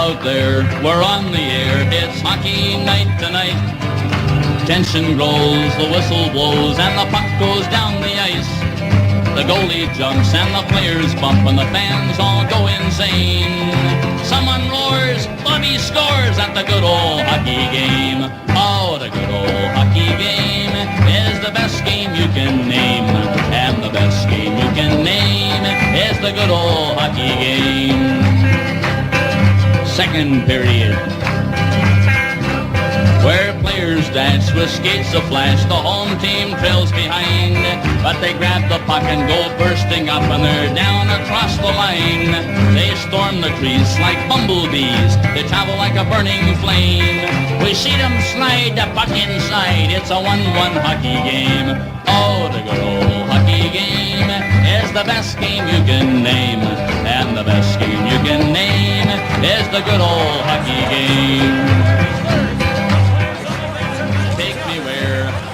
out there, we're on the air, it's hockey night tonight. Tension grows, the whistle blows, and the puck goes down the ice. The goalie jumps and the players bump and the fans all go insane. Someone roars, Bobby scores at the good old hockey game. Oh, the good old hockey game is the best game you can name. And the best game you can name is the good old hockey game. Second period, where players dance with skates aflash, the home team trails behind, but they grab the puck and go bursting up and they're down across the line. They storm the trees like bumblebees, they travel like a burning flame. We see them slide the puck inside, it's a 1-1 hockey game. Oh, the good old hockey game is the best game you can name, and the best game you can name is the good old hockey game.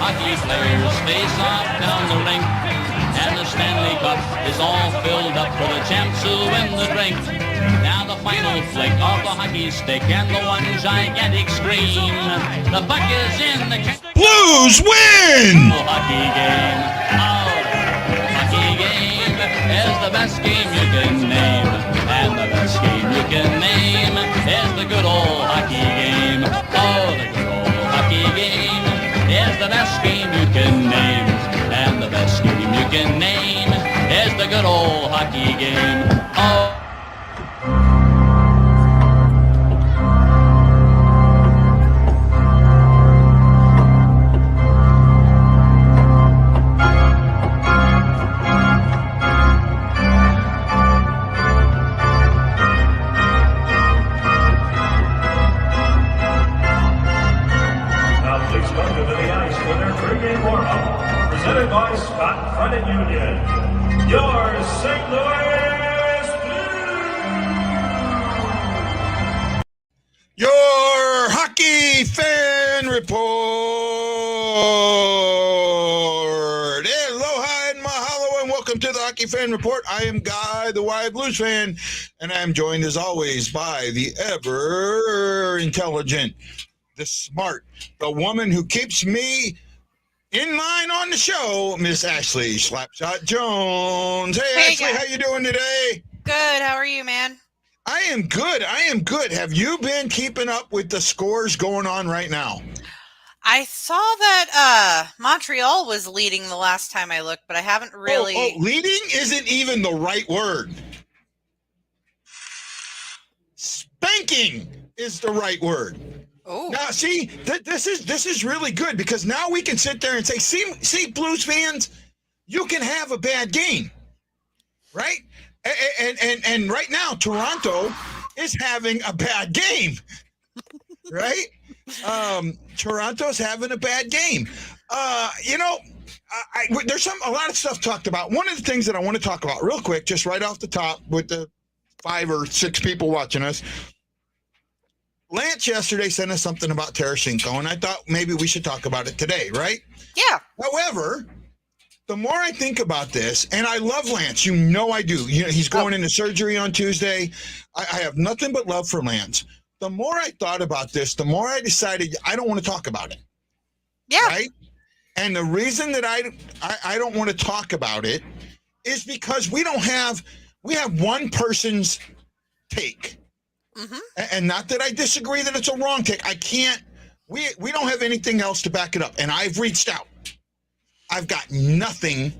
Hockey players face off down the rink, and the Stanley Cup is all filled up for the champs who win the drink. Now the final flick of the hockey stick and the one gigantic scream. The puck is in the Blues win! Hockey game. Oh, hockey game is the best game you can name, and the best game you can name is the good old hockey game. Oh, the good old hockey game is the best game you can name, and the best game you can name is the good old hockey game. Oh. Presented by Scott Credit Union, your St. Louis Blues. Your hockey fan report. Aloha and mahalo and welcome to the hockey fan report. I am Guy, the Wild Blues fan, and I am joined as always by the ever intelligent, the smart, the woman who keeps me in line on the show, Miss Ashley Slapshot Jones. Hey Ashley, how you doing today? Good. How are you, man? I am good. Have you been keeping up with the scores going on right now? I saw that Montreal was leading the last time I looked, but I haven't really... Oh, leading isn't even the right word. Spanking is the right word. Oh. Now, see, this is really good because now we can sit there and say, see, Blues fans, you can have a bad game, right? And right now, Toronto is having a bad game, right? Toronto's having a bad game. There's a lot of stuff talked about. One of the things that I want to talk about real quick, just right off the top with the 5 or 6 people watching us, Lance yesterday sent us something about Tarasenko, and I thought maybe we should talk about it today, right? Yeah. However, the more I think about this, and I love Lance, you know I do. You know, he's going into surgery on Tuesday. I have nothing but love for Lance. The more I thought about this, the more I decided I don't want to talk about it. Yeah. Right? And the reason that I don't want to talk about it is because we have one person's take. Mm-hmm. And not that I disagree that it's a wrong take. I can't. We don't have anything else to back it up. And I've reached out. I've got nothing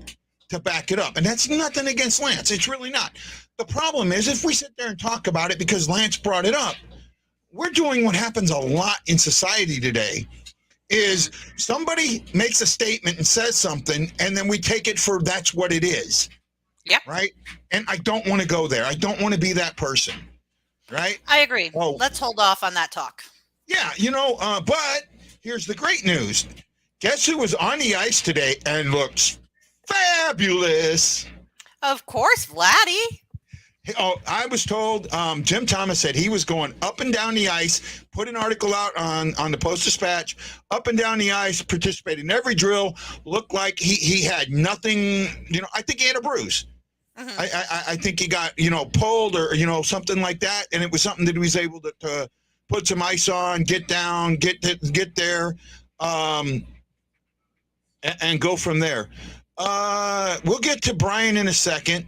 to back it up. And that's nothing against Lance. It's really not. The problem is if we sit there and talk about it because Lance brought it up, we're doing what happens a lot in society today is somebody makes a statement and says something, and then we take it for that's what it is. Yeah. Right? And I don't want to go there. I don't want to be that person. Right? I agree. Oh. Let's hold off on that talk. Yeah, but here's the great news. Guess who was on the ice today and looks fabulous? Of course, Vladdy. Oh, I was told Jim Thomas said he was going up and down the ice, put an article out on the Post-Dispatch, up and down the ice, participated in every drill, looked like he had nothing, I think he had a bruise. I think he got, pulled or, something like that. And it was something that he was able to put some ice on, get down, get there, and go from there. We'll get to Brian in a second.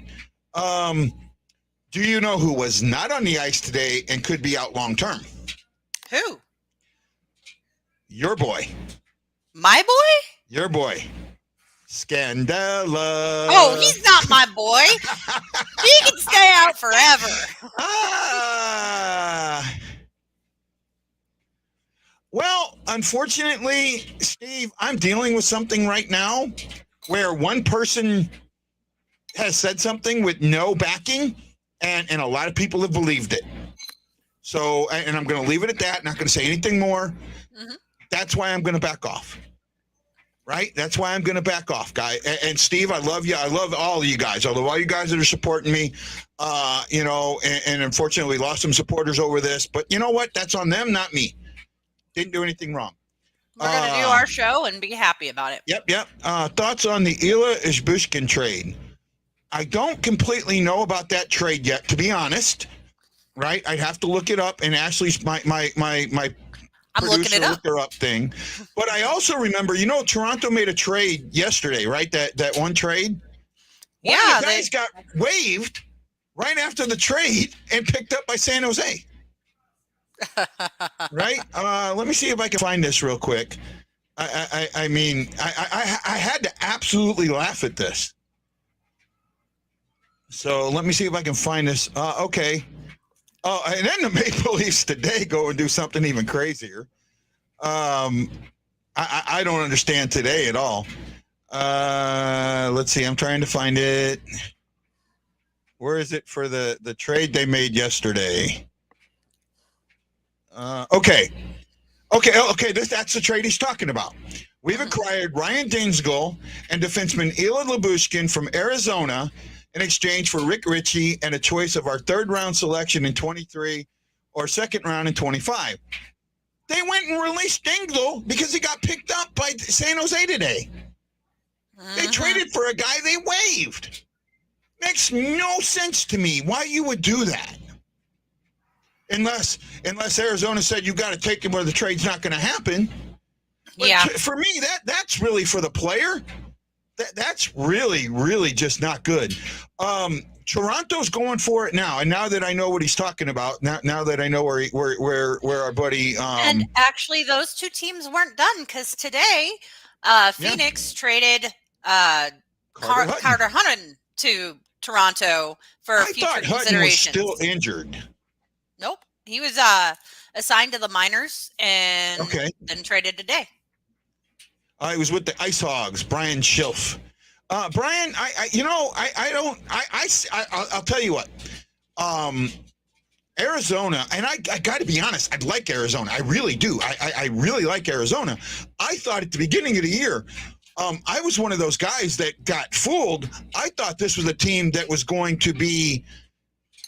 Do you know who was not on the ice today and could be out long term? Who? Your boy. My boy? Your boy. Scandella. Oh, he's not my boy. He can stay out forever. Well, unfortunately, Steve, I'm dealing with something right now where one person has said something with no backing, and a lot of people have believed it. So, and I'm going to leave it at that, not going to say anything more. Mm-hmm. That's why I'm going to back off. Right? That's why I'm going to back off, guy. And Steve, I love you. I love all of you guys. I love all you guys that are supporting me. And unfortunately lost some supporters over this. But you know what? That's on them, not me. Didn't do anything wrong. We're going to do our show and be happy about it. Yep. Thoughts on the Ilya Izbushkin trade? I don't completely know about that trade yet, to be honest. Right? I'd have to look it up. And Ashley's my I'm looking it up. Look her up thing. But I also remember, Toronto made a trade yesterday, right? That one trade. Yeah. One of the guys got waived right after the trade and picked up by San Jose. Right? Let me see if I can find this real quick. I mean, I had to absolutely laugh at this. So let me see if I can find this. Okay. Oh, and then the Maple Leafs today go and do something even crazier. I don't understand today at all. Let's see. I'm trying to find it. Where is it for the trade they made yesterday? Okay. That's the trade he's talking about. We've acquired Ryan Dinsgall and defenseman Ilya Lyubushkin from Arizona in exchange for Rick Ritchie and a choice of our third-round selection in 23 or second round in 25. They went and released Dingle because he got picked up by San Jose today. They traded for a guy they waived. Makes no sense to me why you would do that. Unless Arizona said you got to take him where the trade's not going to happen. But yeah. For me, that's really for the player. That's really, really just not good. Toronto's going for it now, and now that I know what he's talking about, now that I know where our buddy and actually those two teams weren't done because today Phoenix traded Carter Hutton to Toronto for future considerations. Hutton was still injured. Nope, he was assigned to the minors and then traded today. I was with the Ice Hogs, Brian Schilf. Brian, I'll tell you what. Arizona, and I got to be honest, I like Arizona. I really do. I really like Arizona. I thought at the beginning of the year, I was one of those guys that got fooled. I thought this was a team that was going to be,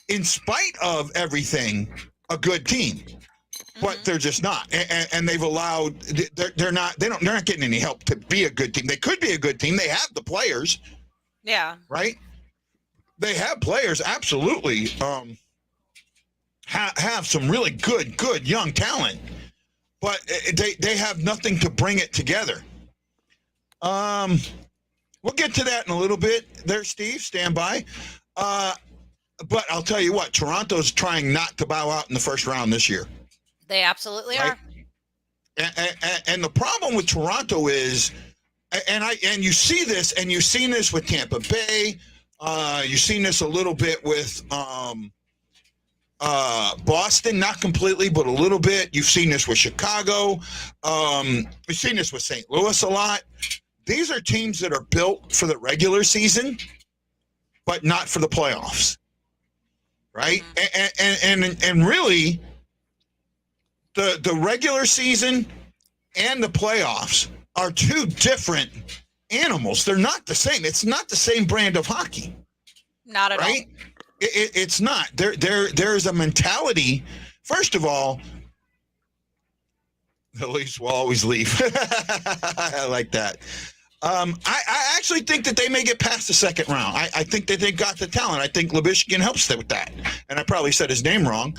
in spite of everything, a good team. But they're just not, and they've allowed. They're not getting any help to be a good team. They could be a good team. They have the players. Yeah. Right. They have players. Absolutely. Have some really good young talent, but they have nothing to bring it together. We'll get to that in a little bit. There, Steve. Stand by. But I'll tell you what. Toronto's trying not to bow out in the first round this year. They absolutely are. And the problem with Toronto is, and you see this, and you've seen this with Tampa Bay. You've seen this a little bit with Boston, not completely, but a little bit. You've seen this with Chicago. You've seen this with St. Louis a lot. These are teams that are built for the regular season, but not for the playoffs, right? And really, the regular season and the playoffs are two different animals. They're not the same. It's not the same brand of hockey. Not at all. It's not. There's a mentality. First of all, the Leafs will always leave. I like that. I actually think that they may get past the second round. I think that they got the talent. I think Lubishkin helps them with that. And I probably said his name wrong.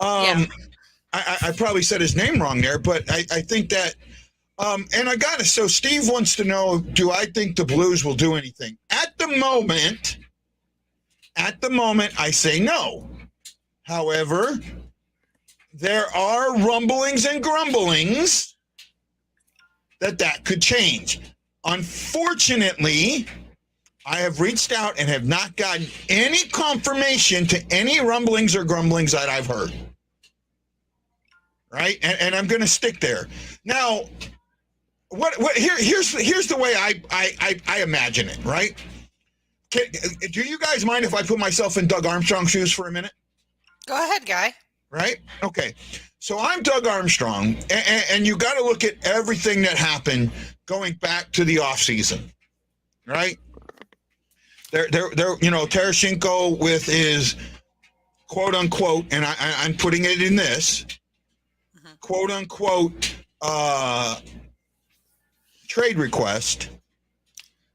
I probably said his name wrong there, but I think that and I got it. So Steve wants to know, do I think the Blues will do anything? At the moment, I say no. However, there are rumblings and grumblings that could change. Unfortunately, I have reached out and have not gotten any confirmation to any rumblings or grumblings that I've heard. Right? And I'm going to stick there. Now, here's the way I imagine it, right? Do you guys mind if I put myself in Doug Armstrong's shoes for a minute? Go ahead, Guy. Right? Okay. So I'm Doug Armstrong, and you got to look at everything that happened going back to the offseason, right? There, Tarasenko with his quote unquote, and I'm putting it in this quote unquote trade request.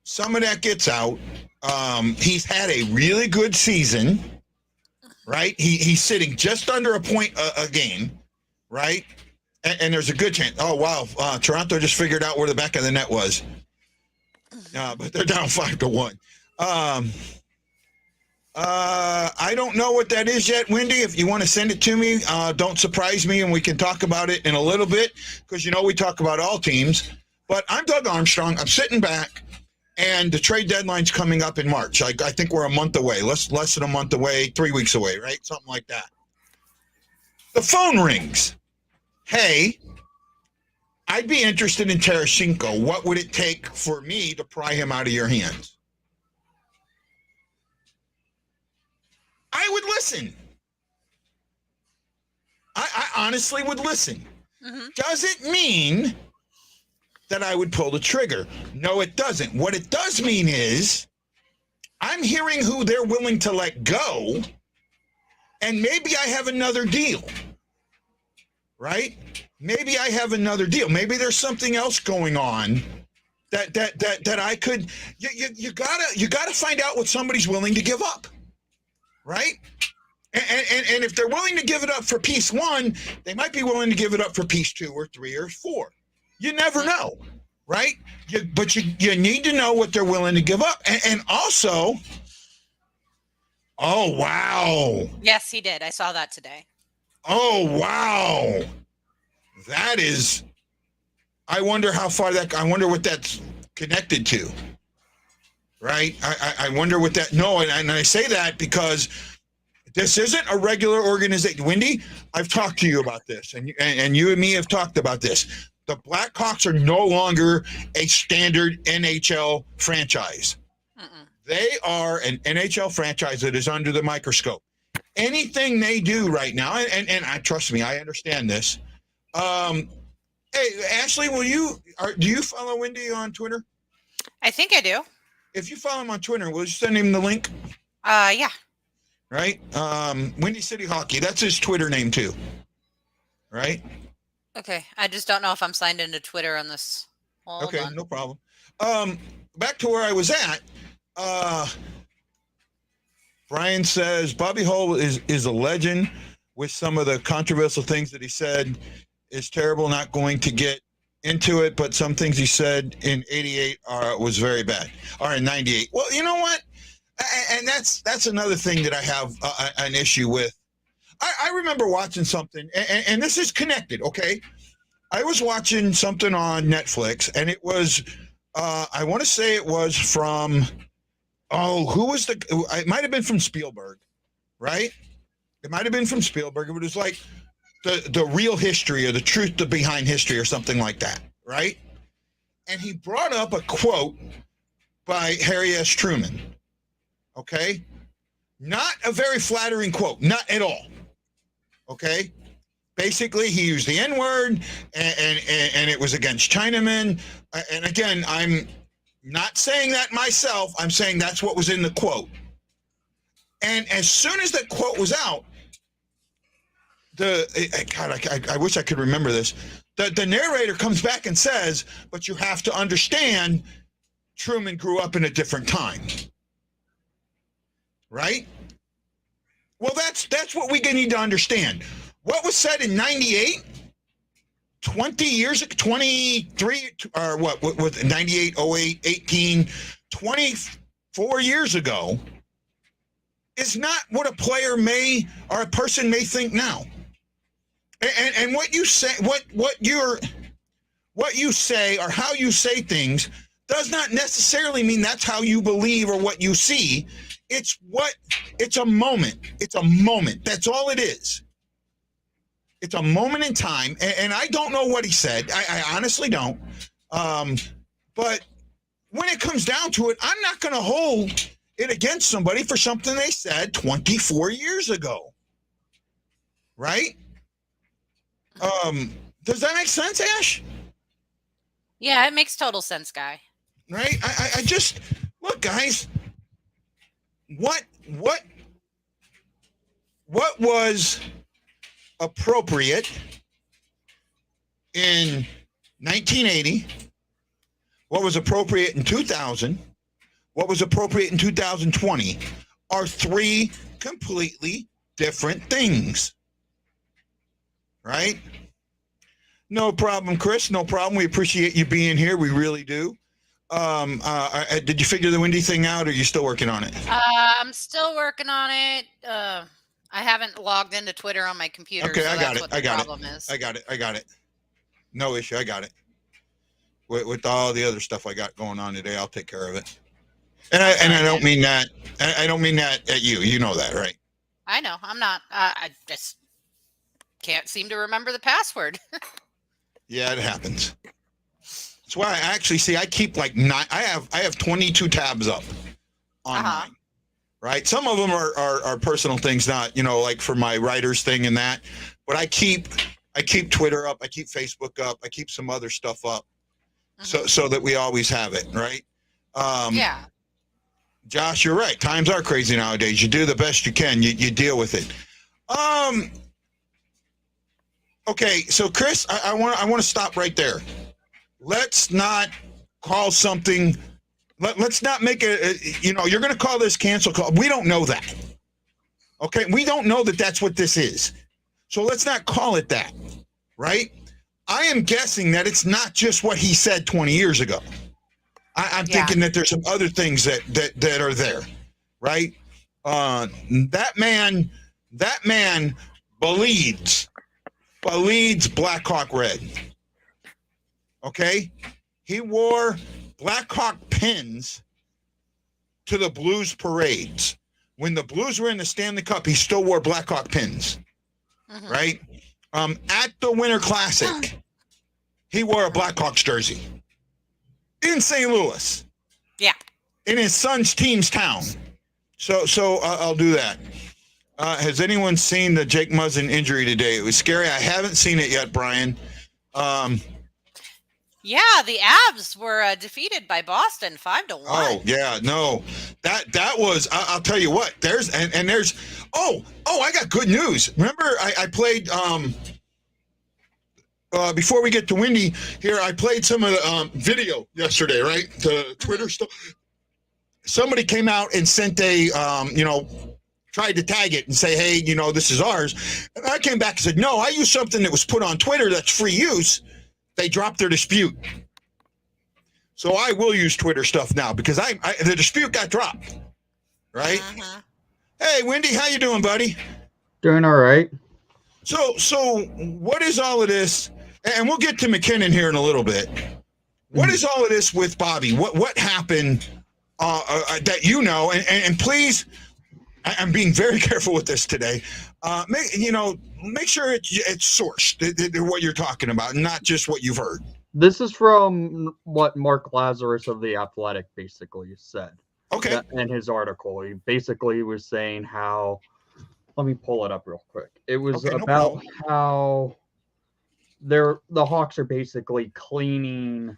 Some of that gets out. He's had a really good season, right? He's sitting just under a point a game, right? And there's a good chance. Oh, wow. Toronto just figured out where the back of the net was. But they're down 5-1. I don't know what that is yet, Wendy. If you want to send it to me, don't surprise me, and we can talk about it in a little bit because, we talk about all teams. But I'm Doug Armstrong. I'm sitting back, and the trade deadline's coming up in March. I think we're a month away, less than a month away, 3 weeks away, right? Something like that. The phone rings. Hey, I'd be interested in Tarasenko. What would it take for me to pry him out of your hands? I would listen. I honestly would listen. Mm-hmm. Does it mean that I would pull the trigger? No, it doesn't. What it does mean is I'm hearing who they're willing to let go, and maybe I have another deal. Right? Maybe I have another deal. Maybe there's something else going on that I could. You gotta find out what somebody's willing to give up, right? And if they're willing to give it up for piece one, they might be willing to give it up for piece 2 or 3 or 4. You never know, right? But you need to know what they're willing to give up, and also. Oh wow! Yes, he did. I saw that today. Oh, wow. That is, I wonder how far I wonder what that's connected to, right? I wonder what that, no, and I say that because this isn't a regular organization. Wendy, I've talked to you about this, and you and me have talked about this. The Blackhawks are no longer a standard NHL franchise. They are an NHL franchise that is under the microscope. Anything they do right now, and I trust me, I understand this. Hey, Ashley, do you follow Wendy on Twitter? I think I do. If you follow him on Twitter, will you send him the link? Yeah. Right? Windy City Hockey, that's his Twitter name too. Right? Okay, I just don't know if I'm signed into Twitter on this. Hold on. No problem. Back to where I was at. Brian says Bobby Hull is a legend. With some of the controversial things that he said is terrible. Not going to get into it, but some things he said in '88 was very bad. Or in '98. Well, you know what? And that's another thing that I have an issue with. I remember watching something, and this is connected. Okay, I was watching something on Netflix, and it was I want to say it was from. Oh, who was it might have been from Spielberg, right? It might have been from Spielberg. It was like the real history or the truth behind history or something like that, right? And he brought up a quote by Harry S. Truman, okay? Not a very flattering quote, not at all, okay? Basically, he used the N-word, and it was against Chinamen. And again, I'm not saying that myself. I'm saying that's what was in the quote. And as soon as that quote was out, I wish I could remember this. The narrator comes back and says, but you have to understand Truman grew up in a different time. Right? Well, that's what we need to understand. What was said in 98, 20 years, 23, or what was 98, 08, 18, 24 years ago is not what a player may or a person may think now. And what you say, what you say or how you say things does not necessarily mean that's how you believe or what you see. It's a moment. It's a moment. That's all it is. It's a moment in time. And I don't know what he said. I honestly don't. But when it comes down to it, I'm not going to hold it against somebody for something they said 24 years ago. Right? Does that make sense, Ash? Yeah, it makes total sense, Guy. Right? I just look, guys. What was appropriate in 1980? What was appropriate in 2000? What was appropriate in 2020 are three completely different things. Right? No problem, Chris. No problem. We appreciate you being here. We really do. Did you figure the Windy thing out, or are you still working on it? I'm still working on it. I haven't logged into Twitter on my computer. Okay, so I got that's it. What the I got problem is. I got it. No issue. I got it. With all the other stuff I got going on today, I'll take care of it. And I don't mean that. I don't mean that at you. You know that, right? I know. I'm not. I just can't seem to remember the password. Yeah, it happens. That's why I actually see. I keep like nine. I have 22 tabs up on mine. Right. Some of them are personal things, not like for my writers thing and that. But I keep Twitter up. I keep Facebook up. I keep some other stuff up, so that we always have it. Right. Yeah. Josh, you're right. Times are crazy nowadays. You do the best you can. You deal with it. Okay, so Chris, I want to stop right there. Let's not call something. Let's not make you're going to call this cancel call. We don't know that. Okay, we don't know that that's what this is. So let's not call it that, right? I am guessing that it's not just what he said 20 years ago. I'm thinking that there's some other things that are there, right? That man bleeds Blackhawk red. Okay? He wore Blackhawk pins to the Blues parades. When the Blues were in the Stanley Cup, he still wore Blackhawk pins. Right? At the Winter Classic, he wore a Blackhawks jersey. In St. Louis. Yeah. In his son's team's town. So I'll do that. Has anyone seen the Jake Muzzin injury today? It was scary. I haven't seen it yet, Brian. Yeah, the Avs were defeated by Boston 5-1. Oh yeah, no, that was. I'll tell you what. There's. Oh, I got good news. Remember, I played. Before we get to Windy here, I played some of the video yesterday. Right, the Twitter stuff. Somebody came out and sent a tried to tag it and say, hey, this is ours. And I came back and said, no, I used something that was put on Twitter that's free use. They dropped their dispute. So I will use Twitter stuff now because the dispute got dropped. Right? Hey, Wendy, how you doing, buddy? Doing all right. So what is all of this? And we'll get to MacKinnon here in a little bit. What is all of this with Bobby? What happened that and please, I'm being very careful with this today. Make sure it's sourced, what you're talking about, not just what you've heard. This is from what Mark Lazarus of The Athletic basically said. Okay. In his article, he basically was saying how, let me pull it up real quick. It was about how the Hawks are basically cleaning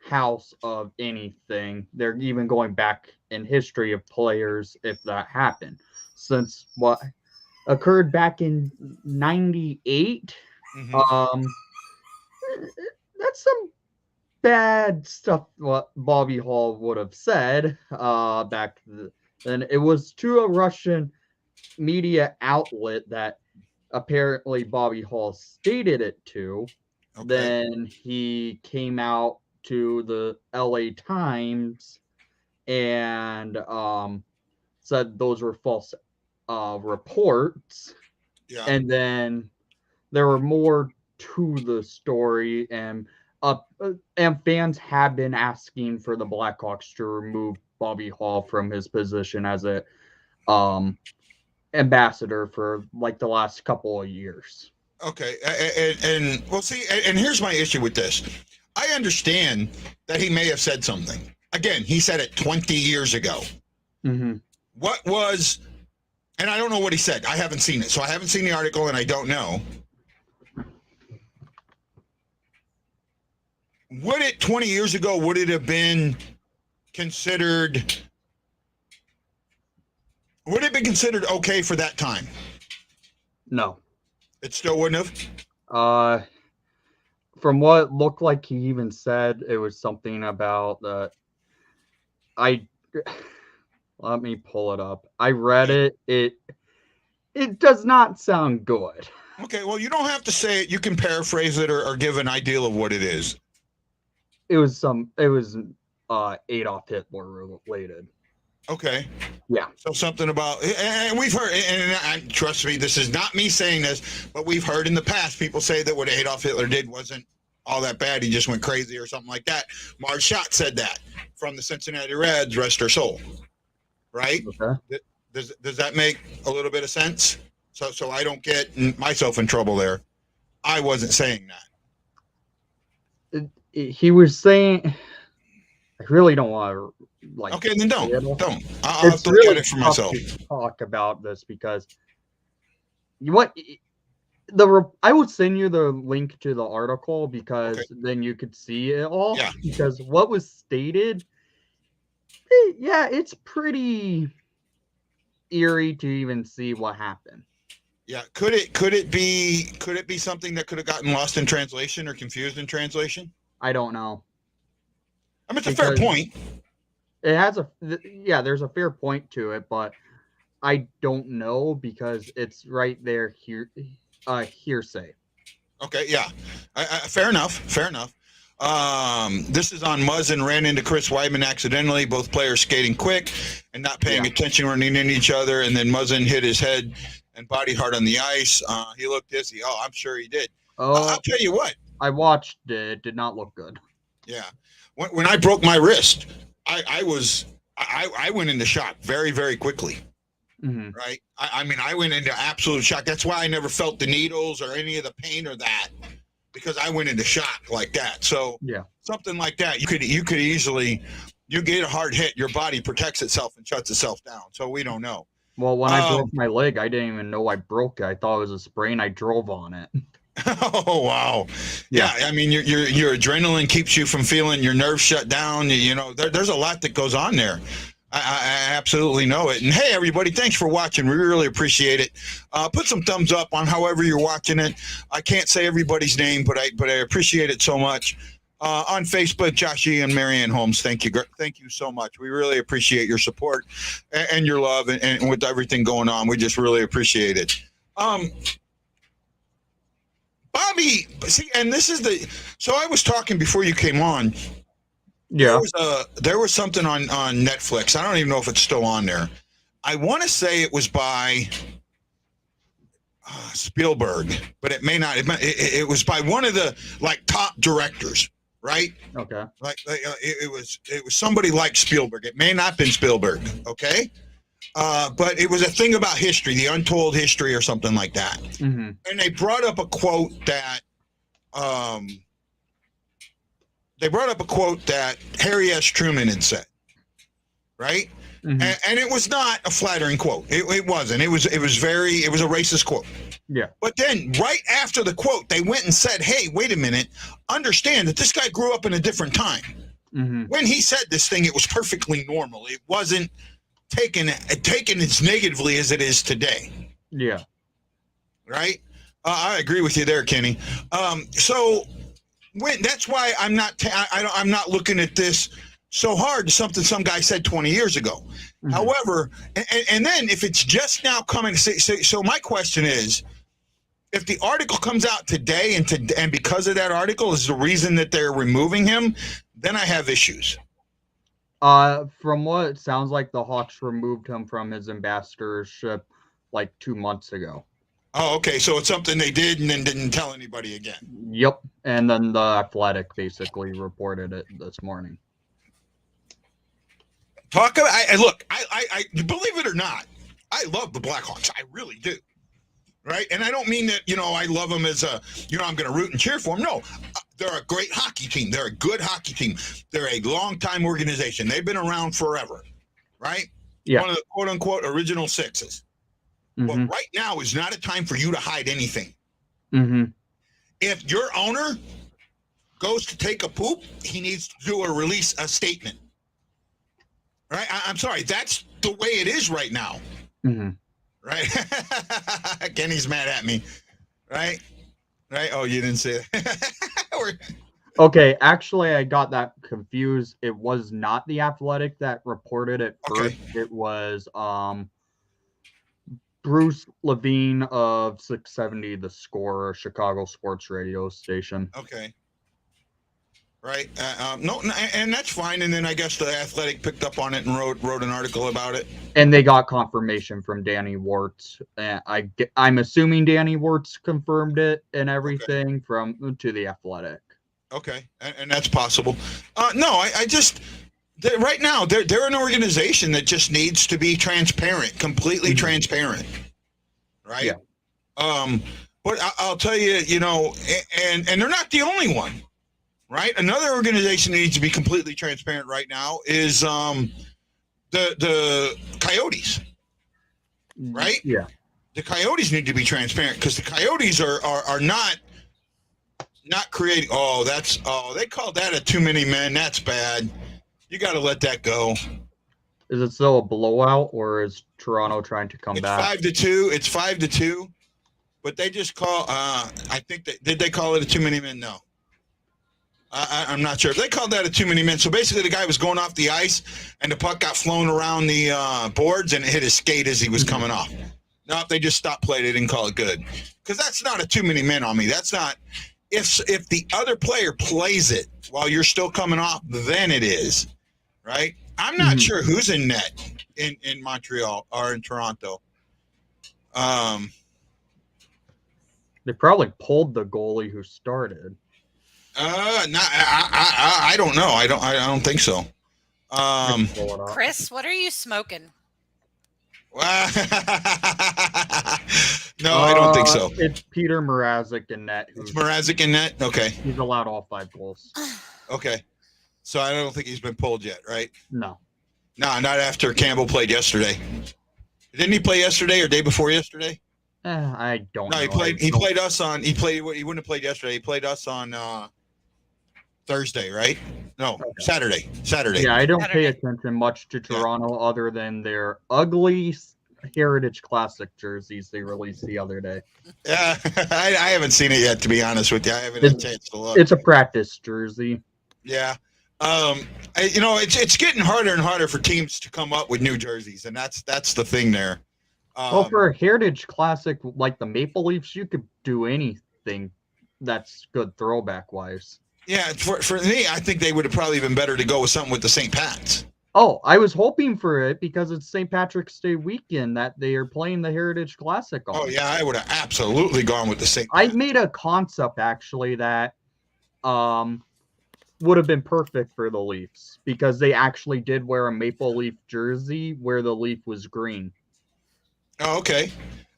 house of anything. They're even going back in history of players if that happened. Since what occurred back in 98, that's some bad stuff what Bobby Hall would have said back then. It was to a Russian media outlet that apparently Bobby Hall stated it to. Okay. Then he came out to the LA Times and said those were false reports. Yeah. And then there were more to the story, and fans have been asking for the Blackhawks to remove Bobby Hall from his position as a ambassador for like the last couple of years. Okay, and we'll see. And here's my issue with this. I understand that he may have said something. Again, he said it 20 years ago. Mm-hmm. What was, and I don't know what he said. I haven't seen it, so I haven't seen the article, and I don't know. Would it 20 years ago? Would it have been considered? Would it have been considered okay for that time? No. It still wouldn't have? From what it looked like he even said, it was something about let me pull it up. I read it. It does not sound good. Okay, well, you don't have to say it. You can paraphrase it or give an idea of what it is. It was Adolf Hitler related. Okay. Yeah. So something about, and we've heard, and trust me, this is not me saying this, but we've heard in the past people say that what Adolf Hitler did wasn't all that bad. He just went crazy or something like that. Marge Schott said that from the Cincinnati Reds, rest her soul. Right? Okay. Does that make a little bit of sense? So I don't get myself in trouble there. I wasn't saying that. He was saying, I really don't want to like. Okay, then don't. I'll have to look at it for myself. To talk about this because I would send you the link to the article because then you could see it all. Yeah. Because what was stated, it's pretty eerie to even see what happened. Yeah, could it be something that could have gotten lost in translation or confused in translation? I don't know. I mean, it's a fair point. It has there's a fair point to it, but I don't know because it's right there here, hearsay. Okay, yeah, fair enough. This is on Muzzin ran into Chris Weidman accidentally. Both players skating quick and not paying attention, running into each other, and then Muzzin hit his head and body hard on the ice. He looked dizzy. Oh, I'm sure he did. I'll tell you what. I watched it. It did not look good. Yeah. When I broke my wrist, I went into shock very, very quickly. Mm-hmm. Right? I mean, I went into absolute shock. That's why I never felt the needles or any of the pain or that, because I went into shock like that. So something like that, you could easily, you get a hard hit, your body protects itself and shuts itself down. So we don't know. Well, when I broke my leg, I didn't even know I broke it. I thought it was a sprain. I drove on it. Oh, wow. Yeah. I mean, your adrenaline keeps you from feeling your nerves shut down. You know, there's a lot that goes on there. I absolutely know it. And hey, everybody, thanks for watching. We really appreciate it. Put some thumbs up on however you're watching it. I can't say everybody's name, but I appreciate it so much. On Facebook, Josh E. and Marianne Holmes, thank you. Thank you so much. We really appreciate your support and your love and with everything going on. We just really appreciate it. Bobby, see, and this is so I was talking before you came on. Yeah. There was something on Netflix. I don't even know if it's still on there. I want to say it was by Spielberg, but it may not. It was by one of the top directors, right? Okay. It was somebody like Spielberg. It may not have been Spielberg, okay? But it was a thing about history, the untold history or something like that. Mm-hmm. And they brought up a quote that Harry S. Truman had said, right? Mm-hmm. And it was not a flattering quote. It wasn't. It was a racist quote. Yeah. But then right after the quote, they went and said, hey, wait a minute, understand that this guy grew up in a different time. Mm-hmm. When he said this thing, it was perfectly normal. It wasn't taken as negatively as it is today. Yeah. Right? I agree with you there, Kenny. So That's why I'm not. I'm not looking at this so hard. Something some guy said 20 years ago. Mm-hmm. However, and then if it's just now coming, so my question is, if the article comes out today and because of that article is the reason that they're removing him, then I have issues. From what it sounds like, the Hawks removed him from his ambassadorship like 2 months ago. Oh, okay. So it's something they did and then didn't tell anybody again. Yep. And then the Athletic basically reported it this morning. Talk about, I believe it or not, I love the Blackhawks. I really do. Right? And I don't mean that, I love them as I'm going to root and cheer for them. No, they're a great hockey team. They're a good hockey team. They're a long-time organization. They've been around forever. Right? Yeah. One of the quote-unquote original sixes. Mm-hmm. But right now is not a time for you to hide anything. Mm-hmm. If your owner goes to take a poop, he needs to release a statement. Right? I'm sorry. That's the way it is right now. Mm-hmm. Right? Kenny's mad at me. Right? Oh, you didn't say that. Okay, actually, I got that confused. It was not the Athletic that reported it first. It was Bruce Levine of 670 The Score, Chicago sports radio station. Okay. Right. No, and that's fine. And then I guess the Athletic picked up on it and wrote an article about it. And they got confirmation from Danny Wartz. I'm assuming Danny Wartz confirmed it and everything to the Athletic. Okay, and that's possible. No, I just right now they're an organization that just needs to be transparent, completely transparent. Right. Yeah. But I'll tell you, and they're not the only one. Right. Another organization that needs to be completely transparent right now is the Coyotes. Right. Yeah. The Coyotes need to be transparent because the Coyotes are not creating. They called that a too many men. That's bad. You got to let that go. Is it still a blowout or is Toronto trying to come back? 5-2. It's 5-2. But they just call. I think did they call it a too many men? No. I'm not sure. If they called that a too many men. So basically the guy was going off the ice and the puck got flown around the boards and it hit his skate as he was coming off. No, they just stopped play. They didn't call it good. Because that's not a too many men on me. That's not. If the other player plays it while you're still coming off, then it is. Right? I'm not sure who's in net in Montreal or in Toronto. They probably pulled the goalie who started. I don't know. I don't think so. Chris, what are you smoking? No, I don't think so. It's Peter Mrazek in net. It's Mrazek in net? Okay. He's allowed all 5 goals. Okay. So I don't think he's been pulled yet, right? No. No, not after Campbell played yesterday. Didn't he play yesterday or day before yesterday? I don't know. No, he played us on. He wouldn't have played yesterday. He played us on Thursday, right? No, okay. Saturday. Yeah, I don't pay attention much to Toronto other than their ugly Heritage Classic jerseys they released the other day. Yeah, I haven't seen it yet, to be honest with you. I haven't had a chance to look. It's a practice jersey. Yeah. It's getting harder and harder for teams to come up with new jerseys, and that's the thing there. Well, for a Heritage Classic like the Maple Leafs, you could do anything that's good throwback wise. Yeah, for me, I think they would have probably been better to go with something with the St. Pat's. Oh, I was hoping for it because it's St. Patrick's Day weekend that they are playing the Heritage Classic on. Oh, yeah, I would have absolutely gone with the St. I made a concept, actually, that would have been perfect for the Leafs because they actually did wear a Maple Leaf jersey where the leaf was green. Oh, okay.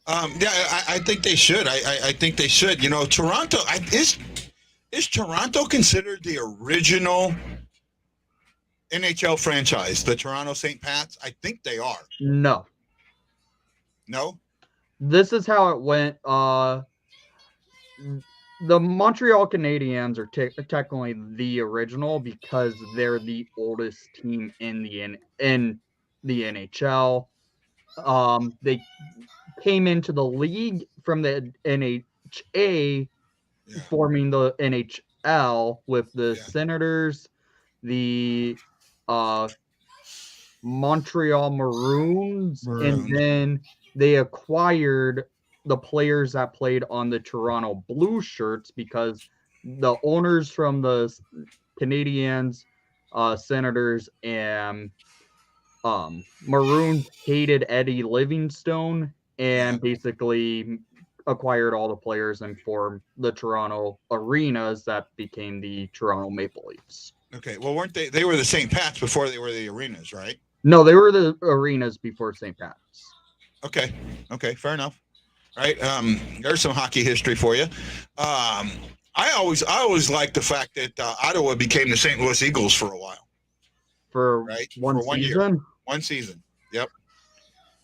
Yeah, I think they should. I think they should. Toronto is Toronto considered the original NHL franchise, the Toronto St. Pat's? I think they are. No. No? This is how it went. The Montreal Canadiens are technically the original because they're the oldest team in the NHL. They came into the league from the NHA, forming the USL with the Senators, the Montreal Maroons, and then they acquired the players that played on the Toronto Blue Shirts because the owners from the Canadiens, Senators, and Maroons hated Eddie Livingstone and basically acquired all the players and formed the Toronto Arenas that became the Toronto Maple Leafs. Okay, well, weren't they? They were the St. Pats before they were the Arenas, right? No, they were the Arenas before St. Pat's. Okay, fair enough. All right, there's some hockey history for you. I always liked the fact that Ottawa became the St. Louis Eagles for a while. For one season? Year. 1 season. Yep.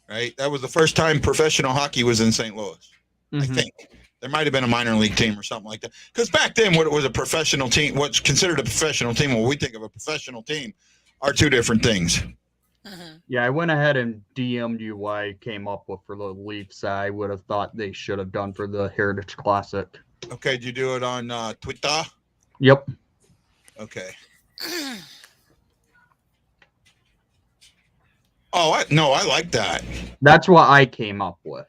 Right. That was the first time professional hockey was in St. Louis. I think there might have been a minor league team or something like that. Because back then, what was a professional team, what's considered a professional team, when we think of a professional team, are two different things. Yeah, I went ahead and DM'd you what I came up with for the Leafs. I would have thought they should have done for the Heritage Classic. Okay, did you do it on Twitter? Yep. Okay. I like that. That's what I came up with.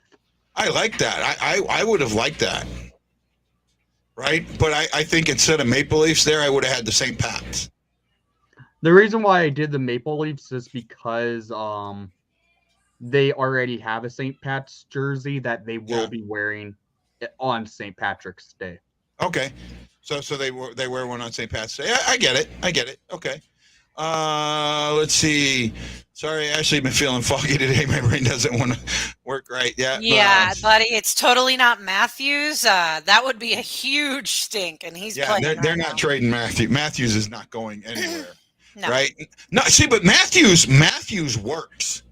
I like that. I would have liked that. Right? But I think instead of Maple Leafs there, I would have had the St. Pat's. The reason why I did the Maple Leafs is because they already have a St. Pat's jersey that they will be wearing on St. Patrick's Day. Okay. So they wear one on St. Pat's Day. I get it. Okay. Let's see. Sorry, Ashley, been feeling foggy today. My brain doesn't want to work right. Yeah, buddy, it's totally not Matthews. That would be a huge stink, and he's playing. They're not trading Matthews. Matthews is not going anywhere. No. Right? No, see, but Matthews works.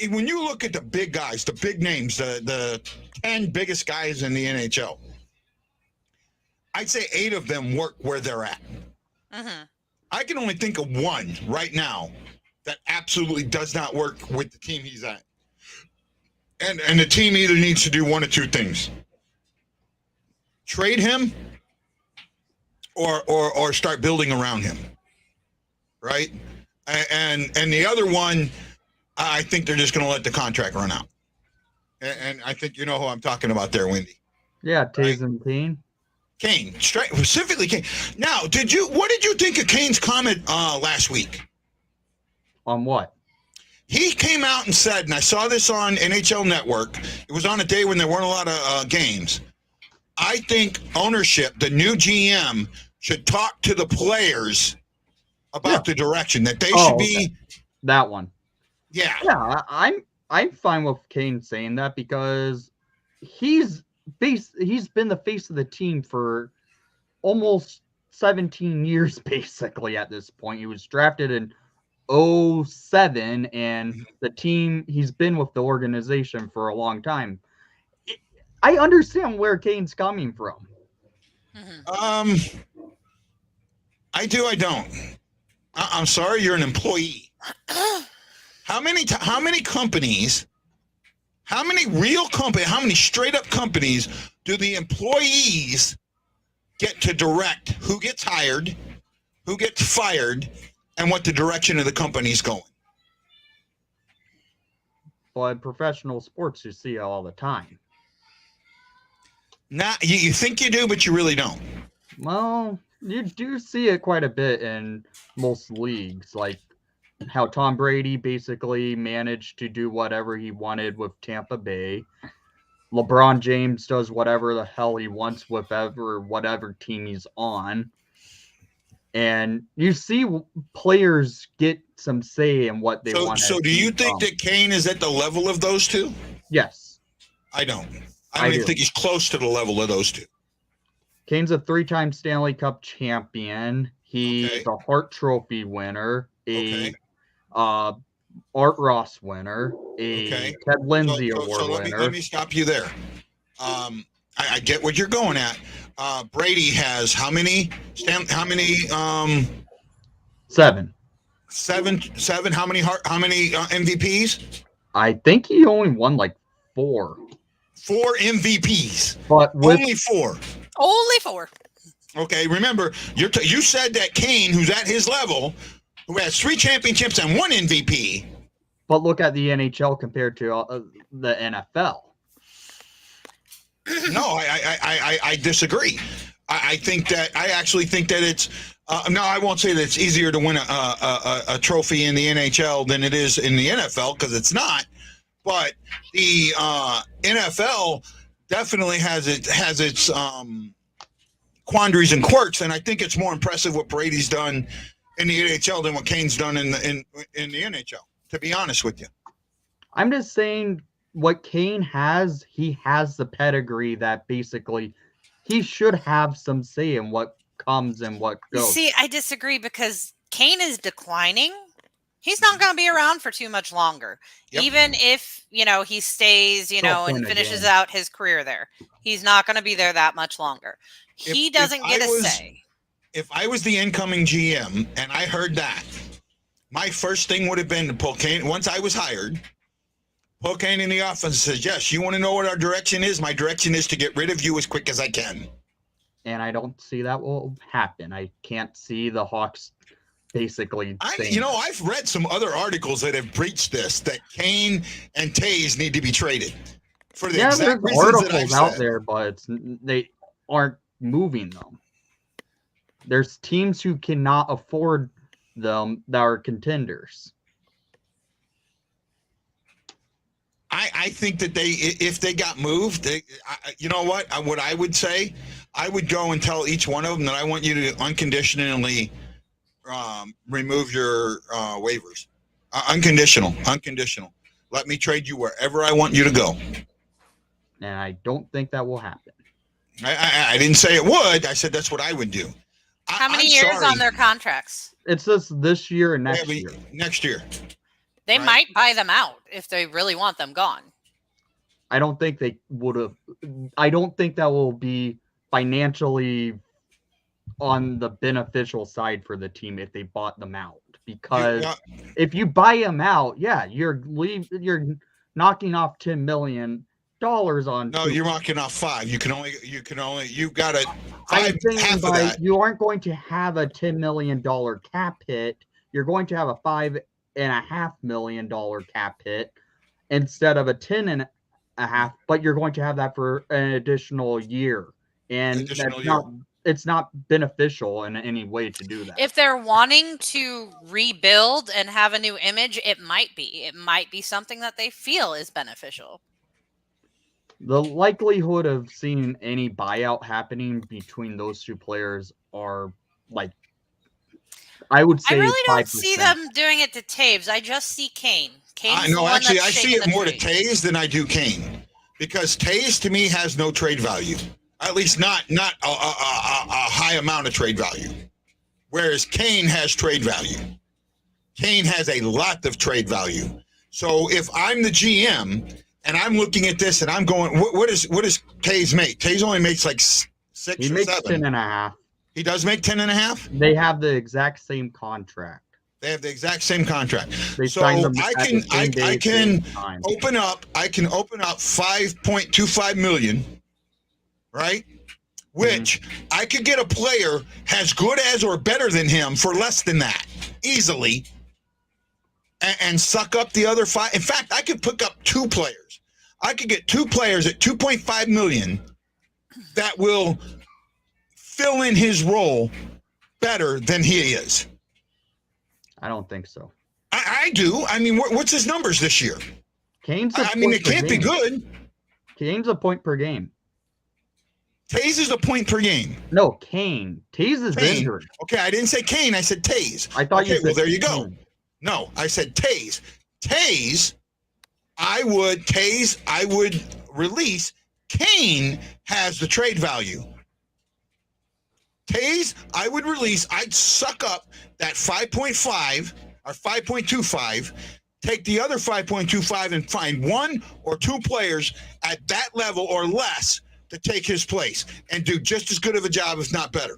When you look at the big guys, the big names, the 10 biggest guys in the NHL, I'd say 8 of them work where they're at. I can only think of one right now that absolutely does not work with the team he's at. And the team either needs to do one of two things. Trade him or start building around him. Right? And the other one, I think they're just going to let the contract run out. And I think you know who I'm talking about there, Wendy. Yeah, Taves and Kane. Kane, specifically Kane. Now, what did you think of Kane's comment last week? On what? He came out and said, and I saw this on NHL Network, it was on a day when there weren't a lot of games. I think ownership, the new GM, should talk to the players about the direction that they should be. That one. Yeah. Yeah, I'm fine with Kane saying that because he's been the face of the team for almost 17 years, basically, at this point. He was drafted in 2007, and the team, he's been with the organization for a long time. I understand where Kane's coming from. I do, I don't. I'm sorry, you're an employee. How many companies, how many straight up companies do the employees get to direct who gets hired, who gets fired, and what the direction of the company's going? Well, in professional sports, you see it all the time. You think you do, but you really don't. Well, you do see it quite a bit in most leagues, like how Tom Brady basically managed to do whatever he wanted with Tampa Bay. LeBron James does whatever the hell he wants with whatever team he's on. And you see players get some say in what they want. So do you think that Kane is at the level of those two? Yes. I don't. I don't even think he's close to the level of those two. Kane's a 3-time Stanley Cup champion. He's a Hart Trophy winner, Art Ross winner, Ted Lindsay Award winner. Let me stop you there. I get what you're going at. Brady has how many? 7. How many MVPs? I think he only won like 4. 4 MVPs. But only 4. Only 4. Okay, remember, you said that Kane, who's at his level, who has 3 championships and 1 MVP. But look at the NHL compared to the NFL. No, I disagree. I actually think that it's no, I won't say that it's easier to win a trophy in the NHL than it is in the NFL, because it's not. But the NFL definitely has its quandaries and quirks, and I think it's more impressive what Brady's done in the NHL than what Kane's done in the NHL. To be honest with you, I'm just saying what Kane has. He has the pedigree that basically he should have some say in what comes and what goes. See, I disagree, because Kane is declining. He's not going to be around for too much longer. Yep. Even if, he stays, and finishes out his career there. He's not going to be there that much longer. He doesn't get a say. If I was the incoming GM and I heard that, my first thing would have been to pull Kane. Once I was hired, pull Kane in the office and says, yes, you want to know what our direction is? My direction is to get rid of you as quick as I can. And I don't see that will happen. I can't see the Hawks basically saying I've read some other articles that have breached this, that Kane and Taves need to be traded for the exact reasons articles that I've out said. there, but they aren't moving them. There's teams who cannot afford them that are contenders. I think that if they got moved, you know what? What I would say, I would go and tell each one of them that I want you to unconditionally remove your waivers. Unconditional. Let me trade you wherever I want you to go. And I don't think that will happen. I didn't say it would. I said that's what I would do. How many years on their contracts? It's just this year and next year. Next year. They might buy them out if they really want them gone. I don't think they would have. I don't think that will be financially on the beneficial side for the team if they bought them out. Because if you buy them out, you're knocking off $10 million on. No, you're knocking off 5. You got it. I'm saying you aren't going to have a $10 million cap hit. You're going to have a $5.5 million cap hit instead of a 10.5, but you're going to have that for an additional year. And it's not beneficial in any way to do that. If they're wanting to rebuild and have a new image, it might be. It might be something that they feel is beneficial. The likelihood of seeing any buyout happening between those two players are I would say I really 5%. don't see them doing it to Taves. I just see Kane. I see it more to Taves than I do Kane, because Taves to me has no trade value. At least not a high amount of trade value. Whereas Kane has trade value. Kane has a lot of trade value. So if I'm the GM and I'm looking at this and I'm going, what does Taves make? Taves only makes like 6 or 7. He makes 10.5. He does make 10.5? They have the exact same contract. They have the exact same contract. So I can open up 5.25 million, right? Which I could get a player as good as or better than him for less than that easily, and suck up the other 5. In fact, I could pick up 2 players. I could get 2 players at 2.5 million that will fill in his role better than he is. I don't think so. I do. I mean, what's his numbers this year? It can't be good. Kane's a point per game. Taze is a point per game. No, Kane. Taze is injured. Okay, I didn't say Kane. I said Taze. I thought you said well, there you Kane. go. No, I said Taze. Taze, I would release. Kane has the trade value. Taze, I would release. I'd suck up that 5.5 or 5.25, take the other 5.25 and find 1 or 2 players at that level or less to take his place and do just as good of a job, if not better.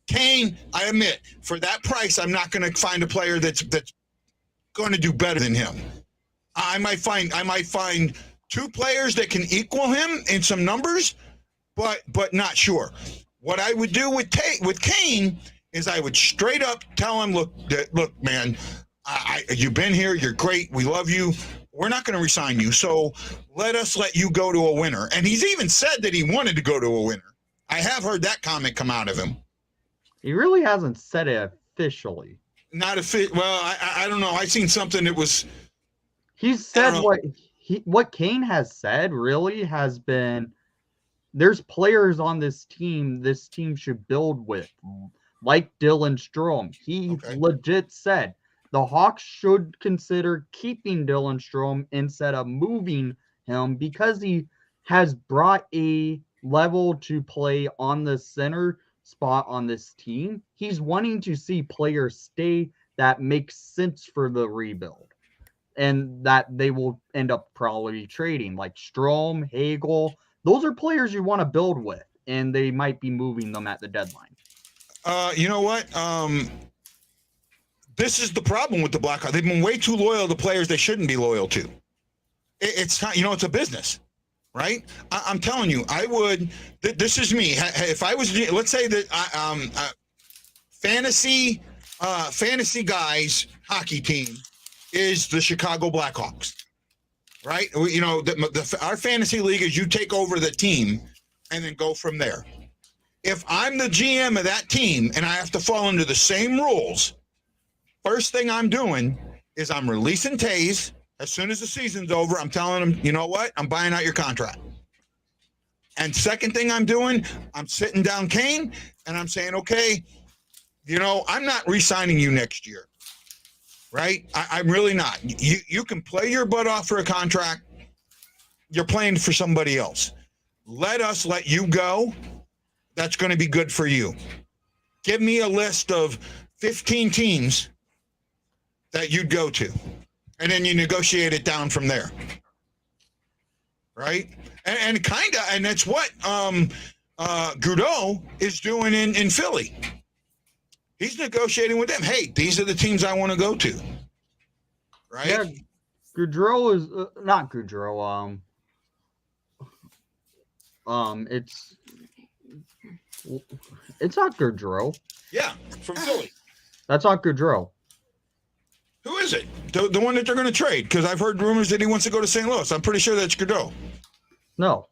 Kane, I admit, for that price, I'm not going to find a player that's going to do better than him. I might find 2 players that can equal him in some numbers, but not sure. What I would do with Kane is I would straight up tell him, look, man, you've been here. You're great. We love you. We're not going to resign you. So let you go to a winner. And he's even said that he wanted to go to a winner. I have heard that comment come out of him. He really hasn't said it officially. Not well, I don't know. I seen something that was. He's said what Kane has said really has been. There's players on this team should build with, like Dylan Strome. He legit said the Hawks should consider keeping Dylan Strome instead of moving him because he has brought a level to play on the center spot on this team. He's wanting to see players stay that makes sense for the rebuild and that they will end up probably trading, like Strome, Hagel. Those are players you want to build with, and they might be moving them at the deadline. You know what? This is the problem with the Blackhawks. They've been way too loyal to players they shouldn't be loyal to. It's it's a business, right? I'm telling you, I would. This is me. If I was, let's say that fantasy guys hockey team is the Chicago Blackhawks. Right? Our fantasy league is you take over the team and then go from there. If I'm the GM of that team and I have to fall under the same rules, first thing I'm doing is I'm releasing Taze. As soon as the season's over, I'm telling him, you know what? I'm buying out your contract. And second thing I'm doing, I'm sitting down Kane and I'm saying, okay, I'm not re-signing you next year. Right? I'm really not. You can play your butt off for a contract. You're playing for somebody else. Let us let you go. That's going to be good for you. Give me a list of 15 teams that you'd go to. And then you negotiate it down from there. Right? And that's what Goudreau is doing in Philly. He's negotiating with them. Hey, these are the teams I want to go to. Right? Yeah, Goudreau is not Goudreau. It's not Goudreau. Yeah, from Philly. That's not Goudreau. Who is it? The one that they're going to trade? Because I've heard rumors that he wants to go to St. Louis. I'm pretty sure that's Goudreau. No.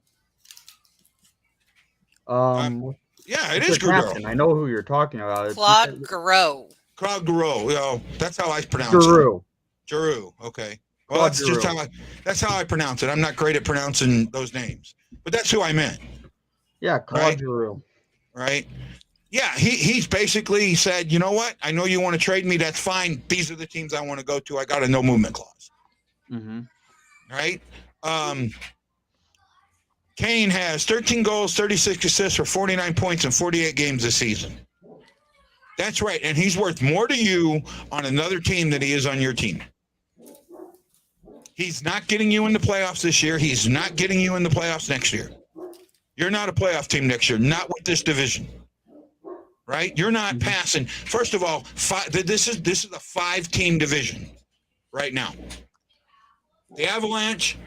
Yeah, it is Goudreau. I know who you're talking about. Claude Giroux. Claude Giroux. That's how I pronounce it. Giroux. Okay. Well, that's how I pronounce it. I'm not great at pronouncing those names, but that's who I meant. Yeah, Claude Giroux. Right. Yeah, he's basically said, you know what? I know you want to trade me. That's fine. These are the teams I want to go to. I got a no movement clause. Mm-hmm. Right. Kane has 13 goals, 36 assists for 49 points in 48 games this season. That's right. And he's worth more to you on another team than he is on your team. He's not getting you in the playoffs this year. He's not getting you in the playoffs next year. You're not a playoff team next year, not with this division. Right? You're not passing. First of all, this is a 5-team division right now. The Avalanche,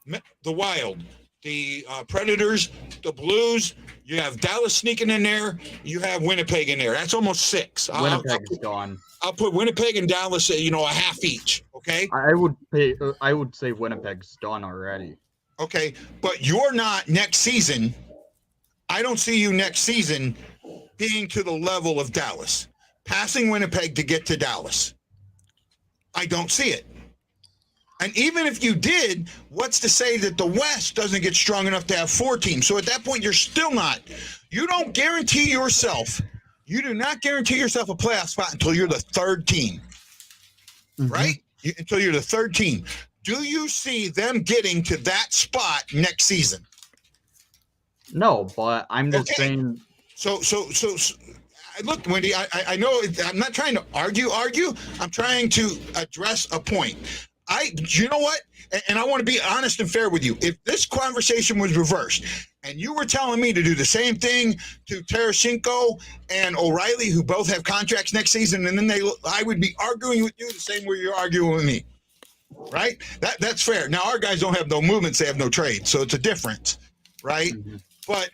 the Wild, the Predators, the Blues. You have Dallas sneaking in there. You have Winnipeg in there. That's almost 6. Winnipeg's gone. I'll put Winnipeg and Dallas, a half each. Okay. I would say Winnipeg's done already. Okay, but you're not next season. I don't see you next season being to the level of Dallas, passing Winnipeg to get to Dallas. I don't see it. And even if you did, what's to say that the West doesn't get strong enough to have 4 teams? So at that point, you're still not. You do not guarantee yourself a playoff spot until you're the 3rd team, right? Until you're the 3rd team. Do you see them getting to that spot next season? No, but I'm just saying. So look, Wendy, I know I'm not trying to argue. I'm trying to address a point. You know what? And I want to be honest and fair with you. If this conversation was reversed and you were telling me to do the same thing to Tarasenko and O'Reilly, who both have contracts next season, and then I would be arguing with you the same way you're arguing with me. Right? That's fair. Now, our guys don't have no movements. They have no trades. So it's a difference. Right? Mm-hmm. But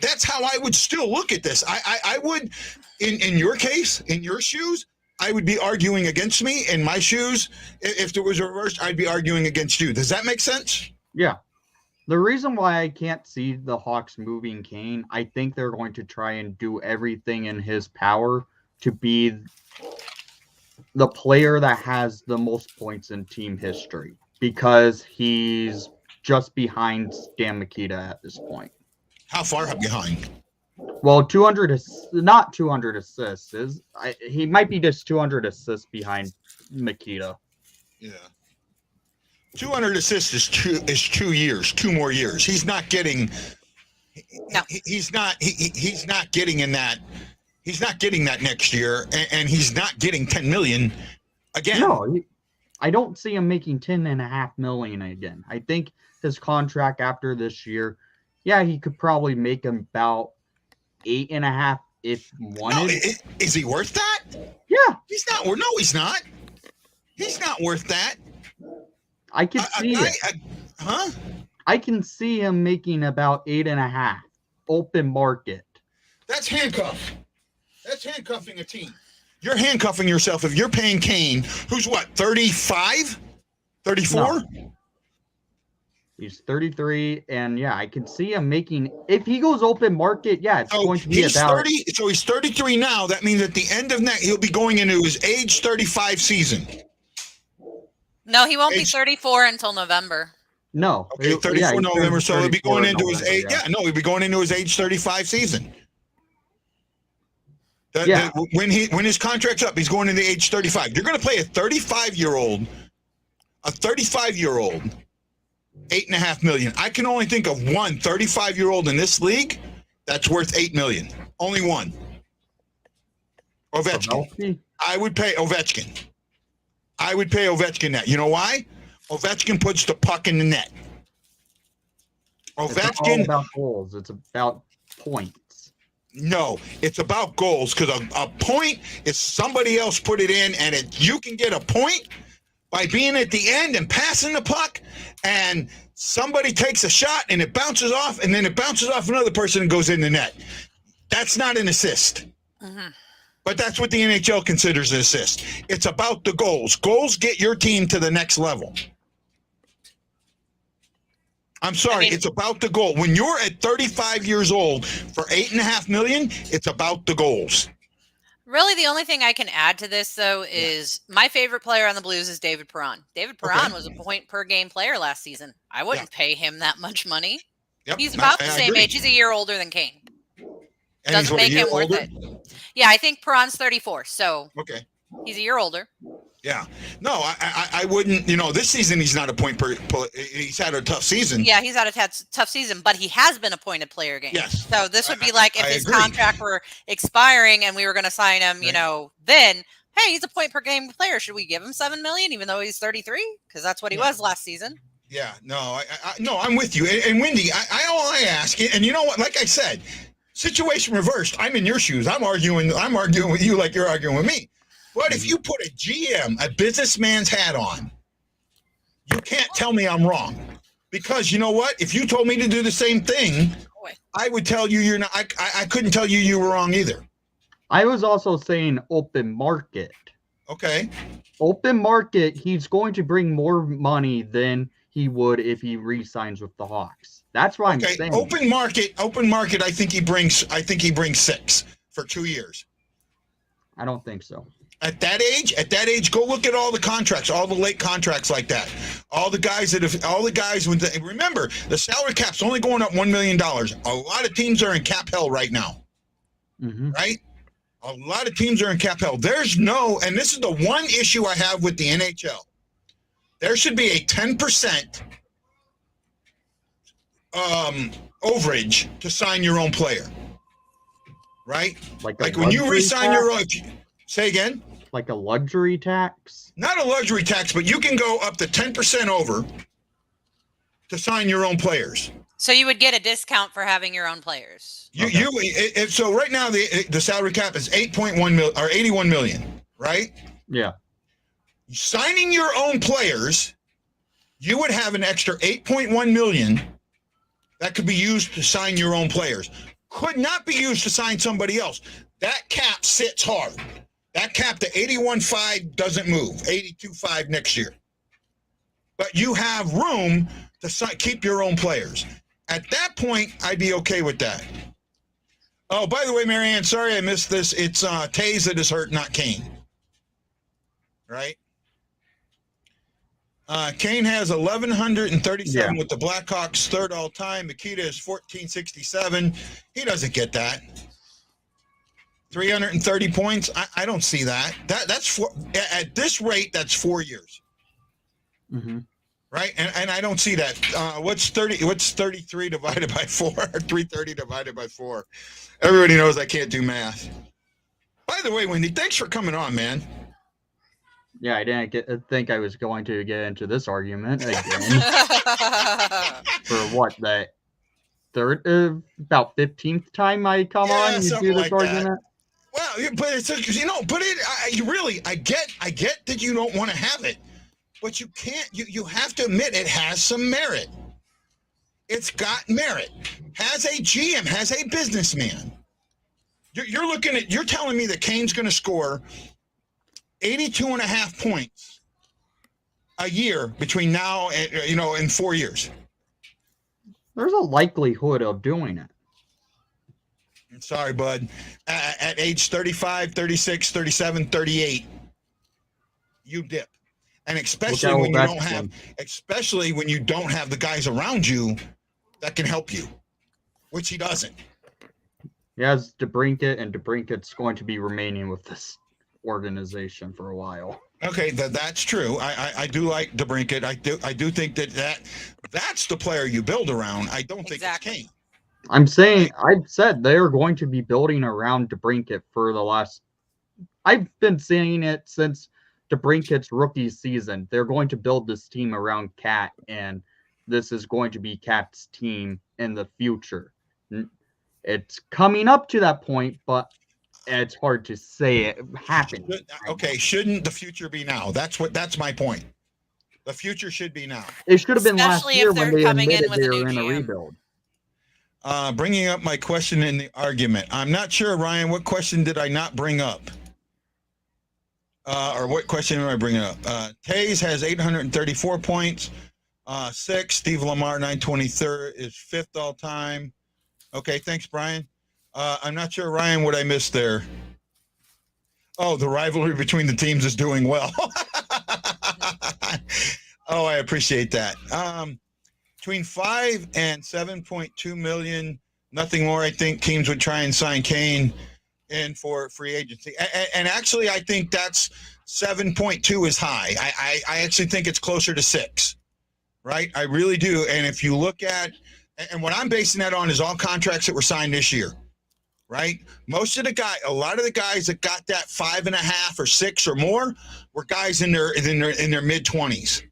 That's how I would still look at this. I would, in your case, in your shoes, I would be arguing against me. In my shoes, if it was reversed, I'd be arguing against you. Does that make sense? Yeah. The reason why I can't see the Hawks moving Kane, I think they're going to try and do everything in his power to be the player that has the most points in team history, because he's just behind Stan Mikita at this point. How far behind? Well, 200 is not 200 assists. He might be just 200 assists behind Mikita. Yeah. 200 assists is 2 years, 2 more years. He's not getting. No. He's not getting in that. He's not getting that next year, and he's not getting 10 million again. No, I don't see him making 10.5 million again. I think his contract after this year, yeah, he could probably make him about 8.5 if wanted. No, is he worth that? Yeah, he's not. No, he's not. He's not worth that. I can see it. I can see him making about 8.5 open market. That's handcuff. That's handcuffing a team. You're handcuffing yourself if you're paying Kane, who's what, 35? 34? No. He's 33, and yeah, I can see him making, if he goes open market, yeah, it's going to be about 30. So he's 33 now. That means at the end of next, he'll be going into his age 35 season. No, he won't be 34 until November. No. Okay, 34 November, so he'll be going into his age. Yeah, no, he'll be going into his age 35 season. When his contract's up, he's going into age 35. You're going to play a 35-year-old, 8.5 million. I can only think of one 35-year-old in this league that's worth $8 million. Only one. Ovechkin. I would pay Ovechkin. I would pay Ovechkin that. You know why? Ovechkin puts the puck in the net. Ovechkin. It's all about goals. It's about points. No, it's about goals, because a point is somebody else put it in, and you can get a point by being at the end and passing the puck, and somebody takes a shot and it bounces off, and then it bounces off another person and goes in the net. That's not an assist. Mm-hmm. But that's what the NHL considers an assist. It's about the goals. Goals get your team to the next level. I'm sorry, it's about the goal. When you're at 35 years old for $8.5 million, it's about the goals. Really, the only thing I can add to this, though, is my favorite player on the Blues is David Perron. David Perron was a point-per-game player last season. I wouldn't pay him that much money. Yep. He's about the same age. He's a year older than Kane. And doesn't make him worth it. Yeah, I think Perron's 34, so he's a year older. Yeah. No, I wouldn't, this season he's not a point per, he's had a tough season. Yeah, he's had a tough season, but he has been appointed player game. Yes. So this would be like if his contract were expiring and we were going to sign him, then, hey, he's a point per game player. Should we give him $7 million even though he's 33? Because that's what he was last season. Yeah, no, I'm with you. And Wendy, all I ask, and you know what, like I said, situation reversed. I'm in your shoes. I'm arguing with you like you're arguing with me. But if you put a GM, a businessman's hat on, you can't tell me I'm wrong. Because you know what? If you told me to do the same thing, I would tell you you're not. I couldn't tell you were wrong either. I was also saying open market. Okay. Open market, he's going to bring more money than he would if he re-signs with the Hawks. That's what I'm saying. Open market. I think he brings 6 for 2 years. I don't think so. At that age, go look at all the contracts, all the late contracts like that. All the guys remember, the salary cap's only going up $1 million. A lot of teams are in cap hell right now. Mm-hmm. Right? A lot of teams are in cap hell. And this is the one issue I have with the NHL. There should be a 10% overage to sign your own player. Right? Like when you re-sign your own. Say again? Like a luxury tax? Not a luxury tax, but you can go up to 10% over to sign your own players. So you would get a discount for having your own players. So right now the salary cap is 81 million, right? Yeah. Signing your own players, you would have an extra 8.1 million that could be used to sign your own players. could not be used to sign somebody else. That cap sits hard. That cap to 81.5 doesn't move. 82.5 next year. But you have room to keep your own players. At that point, I'd be okay with that. Oh, by the way, Marianne, sorry I missed this. It's Taze that is hurt, not Kane. Right? Kane has 1,137 with the Blackhawks, third all time. Mikita is 1,467. He doesn't get that. 330 points. I don't see that. That's at this rate. That's 4 years. Mm-hmm. Right, and I don't see that. What's 33 divided by 4? 330 divided by 4. Everybody knows I can't do math. By the way, Wendy, thanks for coming on, man. Yeah, I didn't think I was going to get into this argument again. For what, that third, about 15th time I come on, you do this argument? That. Well, but it's I get that you don't want to have it, but you can't. You have to admit it has some merit. It's got merit. Has a GM, has a businessman. You're telling me that Kane's going to score 82.5 points a year between now and, in 4 years. There's a likelihood of doing it. I'm sorry, bud. At age 35, 36, 37, 38, you dip. And especially when you don't have the guys around you that can help you, which he doesn't. He has DeBrincat, and DeBrincat's going to be remaining with this organization for a while. Okay, that's true. I do like DeBrincat. I do think that's the player you build around. I don't think it's Kane. I'm saying, I've said they're going to be building around DeBrincat for the last. I've been saying it since DeBrincat's rookie season. They're going to build this team around Cat, and this is going to be Cat's team in the future. It's coming up to that point, but it's hard to say it happened. Okay, shouldn't the future be now? That's my point. The future should be now. It should have been last year when they admitted they were in a rebuild. Bringing up my question in the argument. I'm not sure, Ryan, what question did I not bring up? Or what question am I bringing up? Taze has 834 points. 6. Steve Lamar, 923rd, is 5th all time. Okay, thanks, Brian. I'm not sure, Ryan, what I missed there. Oh, the rivalry between the teams is doing well. Oh, I appreciate that. Between 5 and 7.2 million, nothing more. I think teams would try and sign Kane in for free agency. And actually, I think that's 7.2 is high. I actually think it's closer to 6, right? I really do. And if you look at, and what I'm basing that on is all contracts that were signed this year, right? A lot of the guys that got that 5.5 or 6 or more were guys in their mid 20s,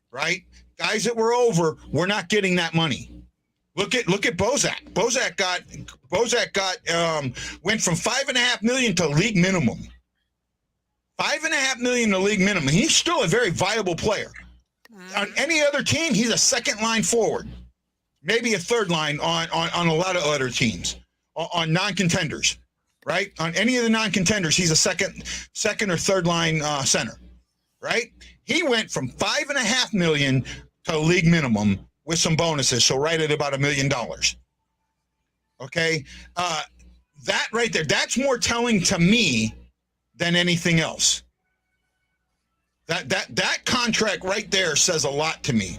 right? Guys that were over, we're not getting that money. Look at Bozak. Bozak went from 5.5 million to league minimum. 5.5 million to league minimum. He's still a very viable player. On any other team, he's a second line forward, maybe a third line on a lot of other teams, on non-contenders, right? On any of the non-contenders, he's a second or third line center, right? He went from 5.5 million to league minimum with some bonuses, so right at about $1 million. Okay, that right there, that's more telling to me than anything else. That contract right there says a lot to me.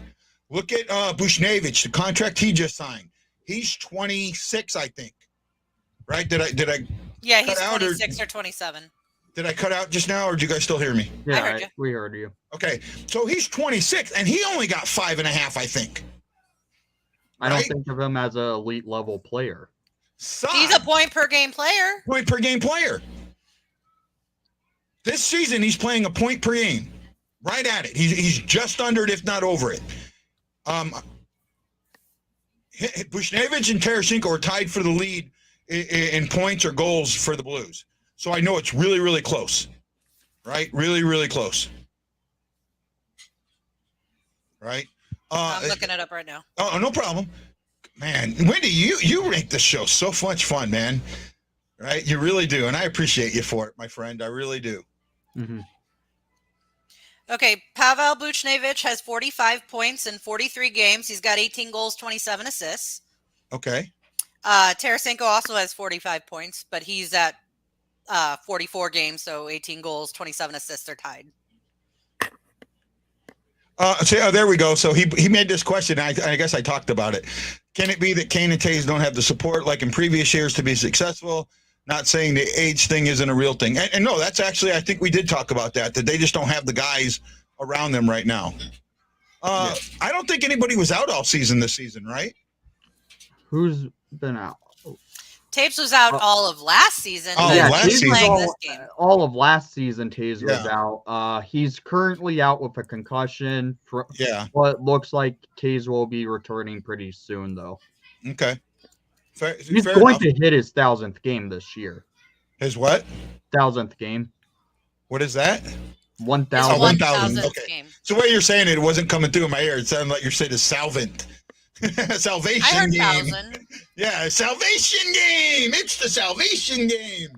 Look at Buchnevich, the contract he just signed. He's 26, I think. Right? Did I? Yeah, he's 26 or 27. Did I cut out just now, or did you guys still hear me? Yeah, we heard you. Okay, so he's 26, and he only got 5.5, I think. I don't think of him as an elite level player. He's a point per game player. Point per game player. This season, he's playing a point per game. Right at it. He's just under it, if not over it. Buchnevich and Tarasenko are tied for the lead in points or goals for the Blues. So I know it's really, really close. Right? Really, really close. Right? I'm looking it up right now. Oh, no problem. Man, Wendy, you make the show so much fun, man. Right? You really do, and I appreciate you for it, my friend. I really do. Mm-hmm. Okay, Pavel Buchnevich has 45 points in 43 games. He's got 18 goals, 27 assists. Okay. Tarasenko also has 45 points, but he's at 44 games, so 18 goals, 27 assists are tied. There we go. So he made this question. I guess I talked about it. Can it be that Kane and Taves don't have the support like in previous years to be successful? Not saying the age thing isn't a real thing. And no, that's actually, I think we did talk about that they just don't have the guys around them right now. I don't think anybody was out all season this season, right? Who's been out? Taves was out all of last season. Oh, yeah, last season. All of last season, Taves was out. He's currently out with a concussion. But looks like Taves will be returning pretty soon, though. Okay. He's going to hit his 1,000th game this year. His what? 1,000th game. What is that? 1,000. 1,000. Okay. Game. So the way you're saying it wasn't coming through in my ear. It sounded like you're saying it's salvant. Salvation I heard game. 1,000. Yeah, salvation game. It's the salvation game.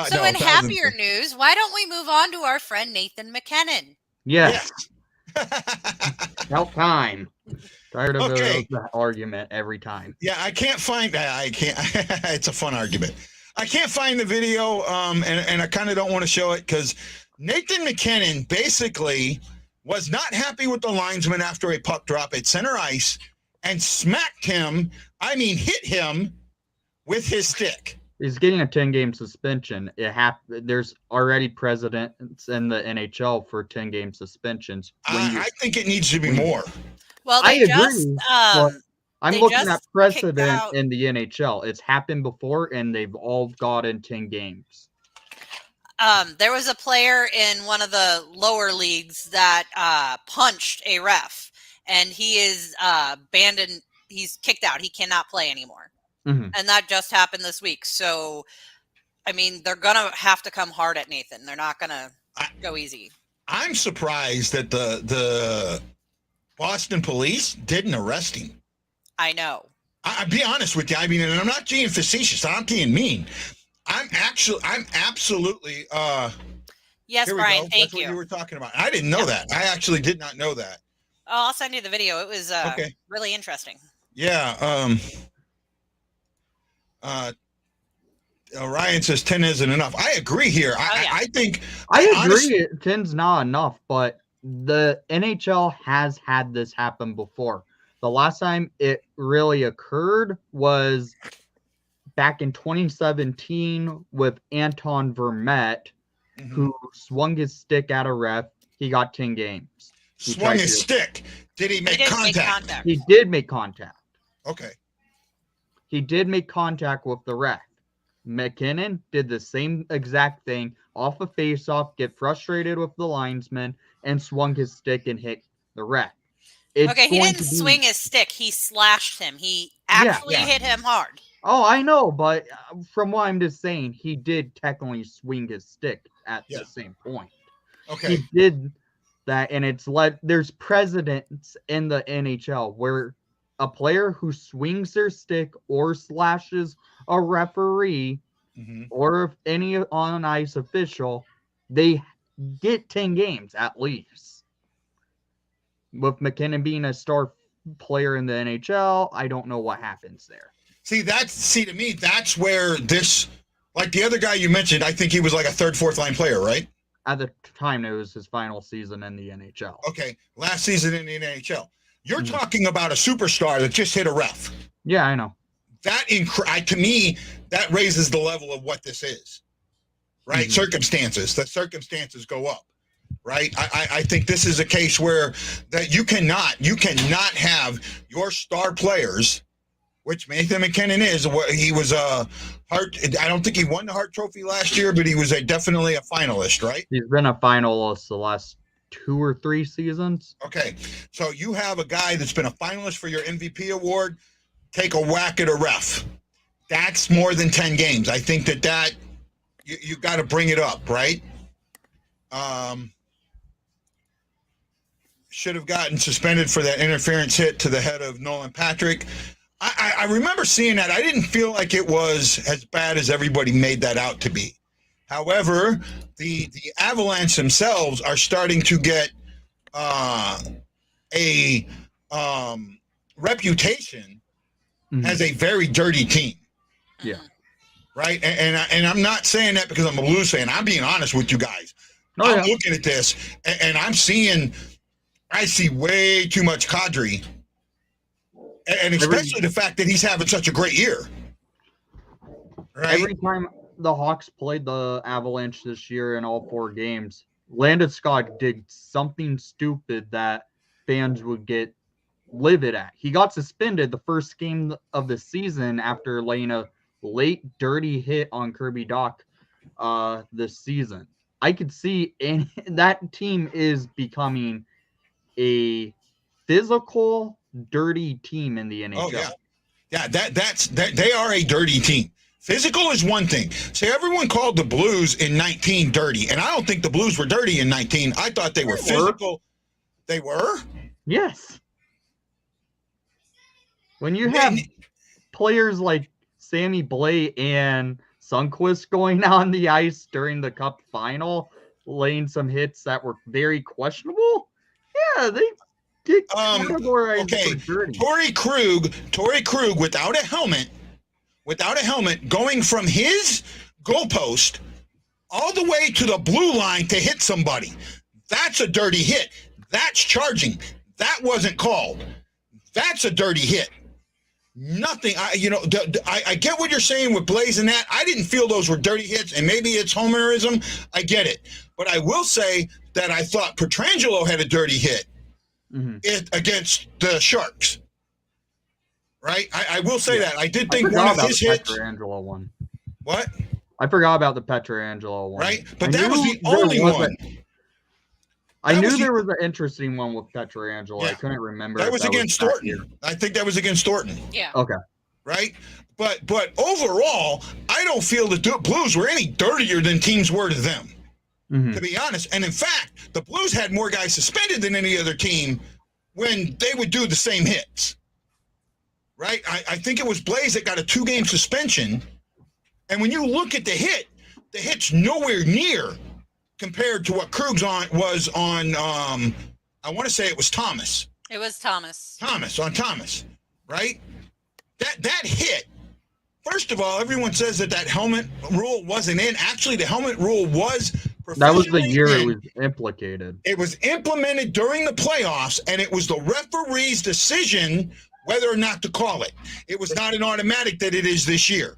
So in happier news, why don't we move on to our friend Nathan MacKinnon? Yes. About time. Tired of the argument every time. Yeah, I can't find that. I can't. It's a fun argument. I can't find the video, and I kind of don't want to show it because Nathan MacKinnon basically was not happy with the linesman after a puck drop at center ice and smacked him. I mean, hit him with his stick. He's getting a 10-game suspension. There's already precedents in the NHL for 10-game suspensions. I think it needs to be more. Well, I agree. I'm looking at precedent in the NHL. It's happened before, and they've all gotten 10 games. There was a player in one of the lower leagues that punched a ref, and he is banned and he's kicked out. He cannot play anymore. Mm-hmm. And that just happened this week. So, I mean, they're going to have to come hard at Nathan. They're not going to go easy. I'm surprised that the Boston police didn't arrest him. I know. I'll be honest with you. I mean, and I'm not being facetious. I'm being mean. I'm absolutely. Yes, Brian. Thank you. What you were talking about. I didn't know that. I actually did not know that. Oh, I'll send you the video. It was really interesting. Yeah. Ryan says 10 isn't enough. I agree here. I think. I agree. 10's not enough, but the NHL has had this happen before. The last time it really occurred was back in 2017 with Anton Vermette, who swung his stick at a ref. He got 10 games. Swung his stick. Did he make contact? He did make contact. Okay. He did make contact with the ref. MacKinnon did the same exact thing off a face-off, get frustrated with the linesman, and swung his stick and hit the ref. He didn't swing his stick. He slashed him. He actually hit him hard. Oh, I know, but from what I'm just saying, he did technically swing his stick at the same point. Okay. He did that, and there's precedents in the NHL where a player who swings their stick or slashes a referee or any on-ice official, they get 10 games at least. With MacKinnon being a star player in the NHL, I don't know what happens there. To me, that's where this, like the other guy you mentioned, I think he was like a third, fourth line player, right? At the time, it was his final season in the NHL. Okay, last season in the NHL. You're talking about a superstar that just hit a ref. Yeah, I know. To me, that raises the level of what this is, right? Circumstances. The circumstances go up, right? I think this is a case where that you cannot have your star players, which Nathan MacKinnon is. He was a Hart. I don't think he won the Hart Trophy last year, but he was definitely a finalist, right? He's been a finalist the last 2 or 3 seasons. Okay, so you have a guy that's been a finalist for your MVP award, take a whack at a ref. That's more than 10 games. I think that you got to bring it up, right? Should have gotten suspended for that interference hit to the head of Nolan Patrick. I remember seeing that. I didn't feel like it was as bad as everybody made that out to be. However, the Avalanche themselves are starting to get a reputation as a very dirty team. Yeah. Right? And I'm not saying that because I'm a Blues fan. I'm being honest with you guys. I'm looking at this, and I see way too much Kadri. And especially the fact that he's having such a great year. Right? Every time the Hawks played the Avalanche this year in all 4 games, Landeskog did something stupid that fans would get livid at. He got suspended the first game of the season after laying a late dirty hit on Kirby Dach this season. I could see that team is becoming a physical, dirty team in the NHL. Oh, yeah. They are a dirty team. Physical is one thing. See, everyone called the Blues in 19 dirty, and I don't think the Blues were dirty in 19. I thought they were physical. They were? Yes. When you have players like Sammy Blais and Sundqvist going on the ice during the Cup final, laying some hits that were very questionable, yeah, they get categorized. Okay, Torrey Krug without a helmet, going from his goalpost all the way to the blue line to hit somebody. That's a dirty hit. That's charging. That wasn't called. That's a dirty hit. Nothing. I get what you're saying with Blais and that. I didn't feel those were dirty hits, and maybe it's homerism. I get it. But I will say that I thought Pietrangelo had a dirty hit against the Sharks. Right? I will say that. I did think one of his hits. Pietrangelo one. What? I forgot about the Pietrangelo one. Right? But that was the only one. I knew there was an interesting one with Pietrangelo. Yeah. I couldn't remember. That was against Thornton. I think that was against Thornton. Yeah. Okay. Right? But overall, I don't feel the Blues were any dirtier than teams were to them, to be honest. And in fact, the Blues had more guys suspended than any other team when they would do the same hits. Right? I think it was Blais that got a 2-game suspension. And when you look at the hit's nowhere near compared to what Krug's was on, I want to say it was Thomas. It was Thomas. Thomas, right? That hit, first of all, everyone says that helmet rule wasn't in. Actually, the helmet rule was that was the year it was implicated. It was implemented during the playoffs, and it was the referee's decision whether or not to call it. It was not an automatic that it is this year.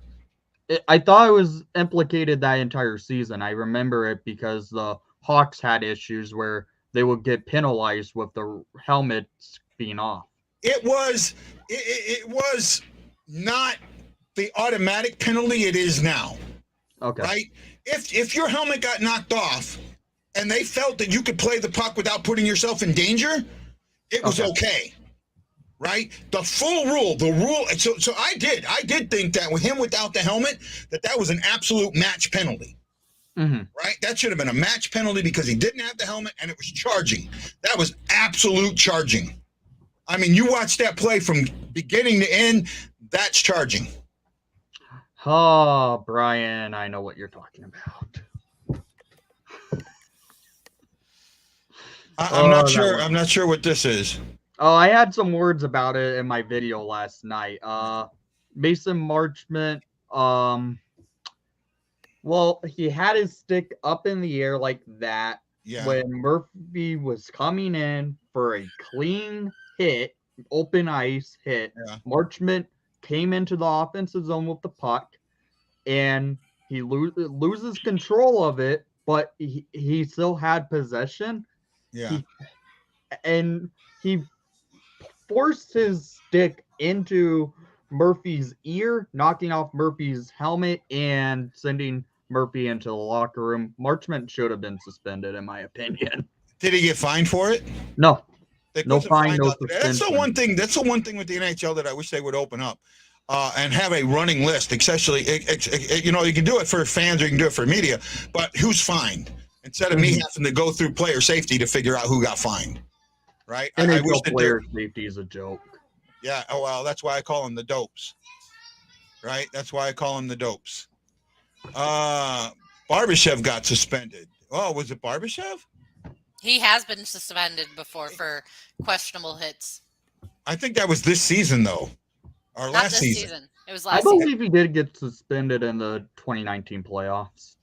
I thought it was implicated that entire season. I remember it because the Hawks had issues where they would get penalized with the helmets being off. It was not the automatic penalty it is now. Okay. Right? If your helmet got knocked off and they felt that you could play the puck without putting yourself in danger, it was okay. Right? The full rule, so I did think that with him without the helmet, that was an absolute match penalty. Right? That should have been a match penalty because he didn't have the helmet and it was charging. That was absolute charging. I mean, you watch that play from beginning to end, that's charging. Oh, Brian, I know what you're talking about. I'm not sure. I'm not sure what this is. Oh, I had some words about it in my video last night. Mason Marchment, well, he had his stick up in the air like that when Murphy was coming in for a clean hit, open ice hit. Marchment came into the offensive zone with the puck, and he loses control of it, but he still had possession. He forced his stick into Murphy's ear, knocking off Murphy's helmet and sending Murphy into the locker room. Marchment should have been suspended, in my opinion. Did he get fined for it? No. No fine, no suspension. That's the one thing. That's the one thing with the NHL that I wish they would open up and have a running list. Especially, you can do it for fans or you can do it for media, but who's fined instead of me having to go through player safety to figure out who got fined. Right? NHL player safety is a joke. Yeah. Oh, well, that's why I call them the dopes. Right? That's why I call them the dopes. Barbashev got suspended. Oh, was it Barbashev? He has been suspended before for questionable hits. I think that was this season, though. Or Not last this season. It was last I believe he did get suspended in the 2019 playoffs.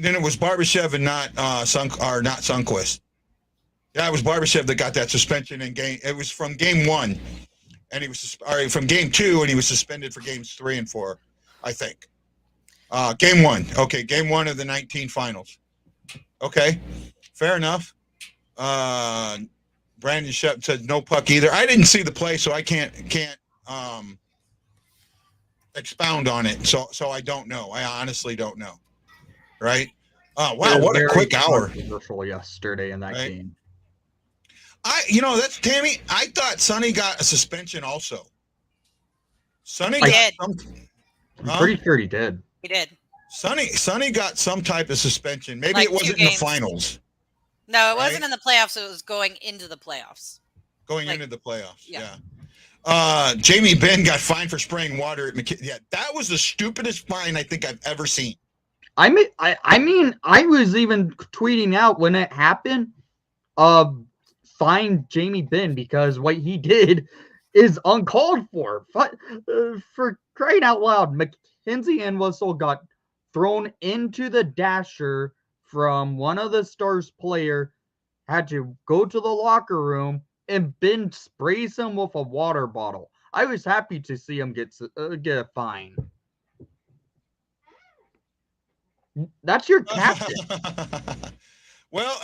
Then it was Barbashev and not Sundqvist. Yeah, it was Barbashev that got that suspension in game. It was from game 1, and he was from game 2, and he was suspended for games 3 and 4, I think. Game 1. Okay, game 1 of the 19 finals. Okay, fair enough. Brandon Shep said no puck either. I didn't see the play, so I can't expound on it. So I don't know. I honestly don't know. Right? Oh wow, what a quick hour! Yesterday in that game. That's Tammy. I thought Sonny got a suspension also. Sonny did. I'm pretty sure he did. He did. Sonny got some type of suspension. Maybe Like it wasn't in the finals. No, it wasn't in the playoffs. It was going into the playoffs. Into the playoffs. Yeah. Jamie Benn got fined for spraying water at MacKinnon. Yeah, that was the stupidest fine I think I've ever seen. I mean, I was even tweeting out when it happened. Fine Jamie Benn because what he did is uncalled for. For crying out loud, Mackenzie and Whistle got thrown into the dasher from one of the Stars player, had to go to the locker room, and Ben sprays him with a water bottle. I was happy to see him get a fine. That's your captain. Well,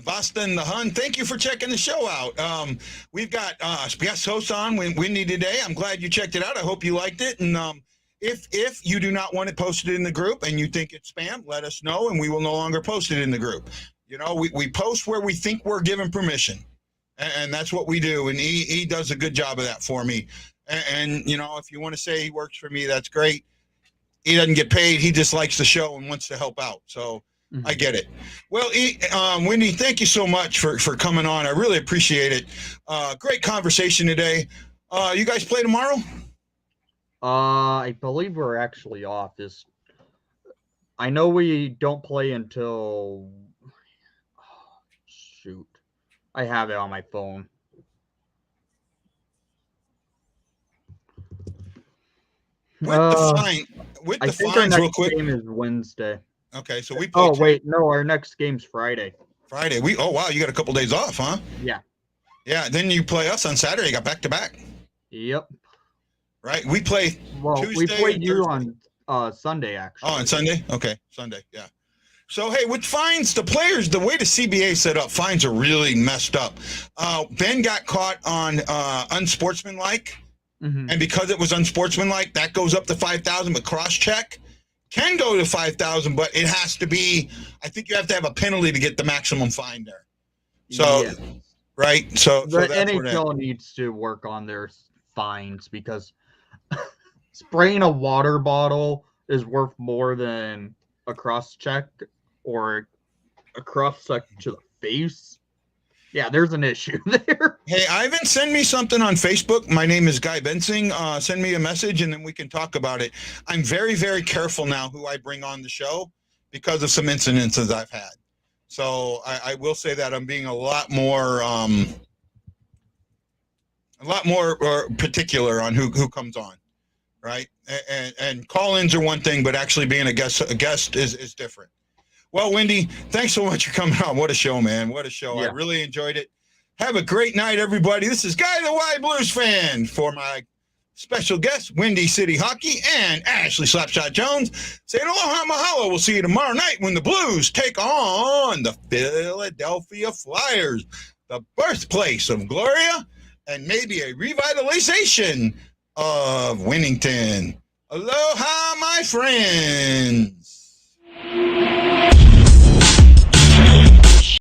Boston the Hun, thank you for checking the show out. We've got guest hosts on Windy today. I'm glad you checked it out. I hope you liked it. And if you do not want it posted in the group and you think it's spam, let us know, and we will no longer post it in the group. We post where we think we're given permission, and that's what we do. And he does a good job of that for me. And if you want to say he works for me, that's great. He doesn't get paid. He just likes the show and wants to help out. So I get it. Well, Wendy, thank you so much for coming on. I really appreciate it. Great conversation today. You guys play tomorrow? I believe we're actually off. I know we don't play until... shoot. I have it on my phone. I think our next game is Wednesday. Okay, so we play. Oh wait, no, our next game's Friday. Friday. Oh wow, you got a couple days off, huh? Yeah. Yeah. Then you play us on Saturday. You got back to back. Yep. Right. We play. Tuesday, we played you on Sunday actually. Oh, on Sunday. Okay, Sunday. Yeah. So hey, with fines, the players, the way the CBA set up, fines are really messed up. Ben got caught on unsportsmanlike. Mm-hmm. And because it was unsportsmanlike, that goes up to 5,000. But cross-check can go to 5,000, but it has to be. I think you have to have a penalty to get the maximum fine there. So, right. So the NHL needs to work on their fines because spraying a water bottle is worth more than a cross-check or a cross-check to the face. Yeah, there's an issue there. Hey, Ivan, send me something on Facebook. My name is Guy Bensing. Send me a message, and then we can talk about it. I'm very, very careful now who I bring on the show because of some incidences I've had. So I will say that I'm being a lot more particular on who comes on, right? And call-ins are one thing, but actually being a guest is different. Well, Wendy, thanks so much for coming on. What a show, man. What a show. Yeah. I really enjoyed it. Have a great night, everybody. This is Guy the Wild Blues fan for my special guest, Windy City Hockey, and Ashley Slapshot Jones. Saying aloha mahalo. We'll see you tomorrow night when the Blues take on the Philadelphia Flyers, the birthplace of Gloria, and maybe a revitalization of Winnington. Aloha, my friends.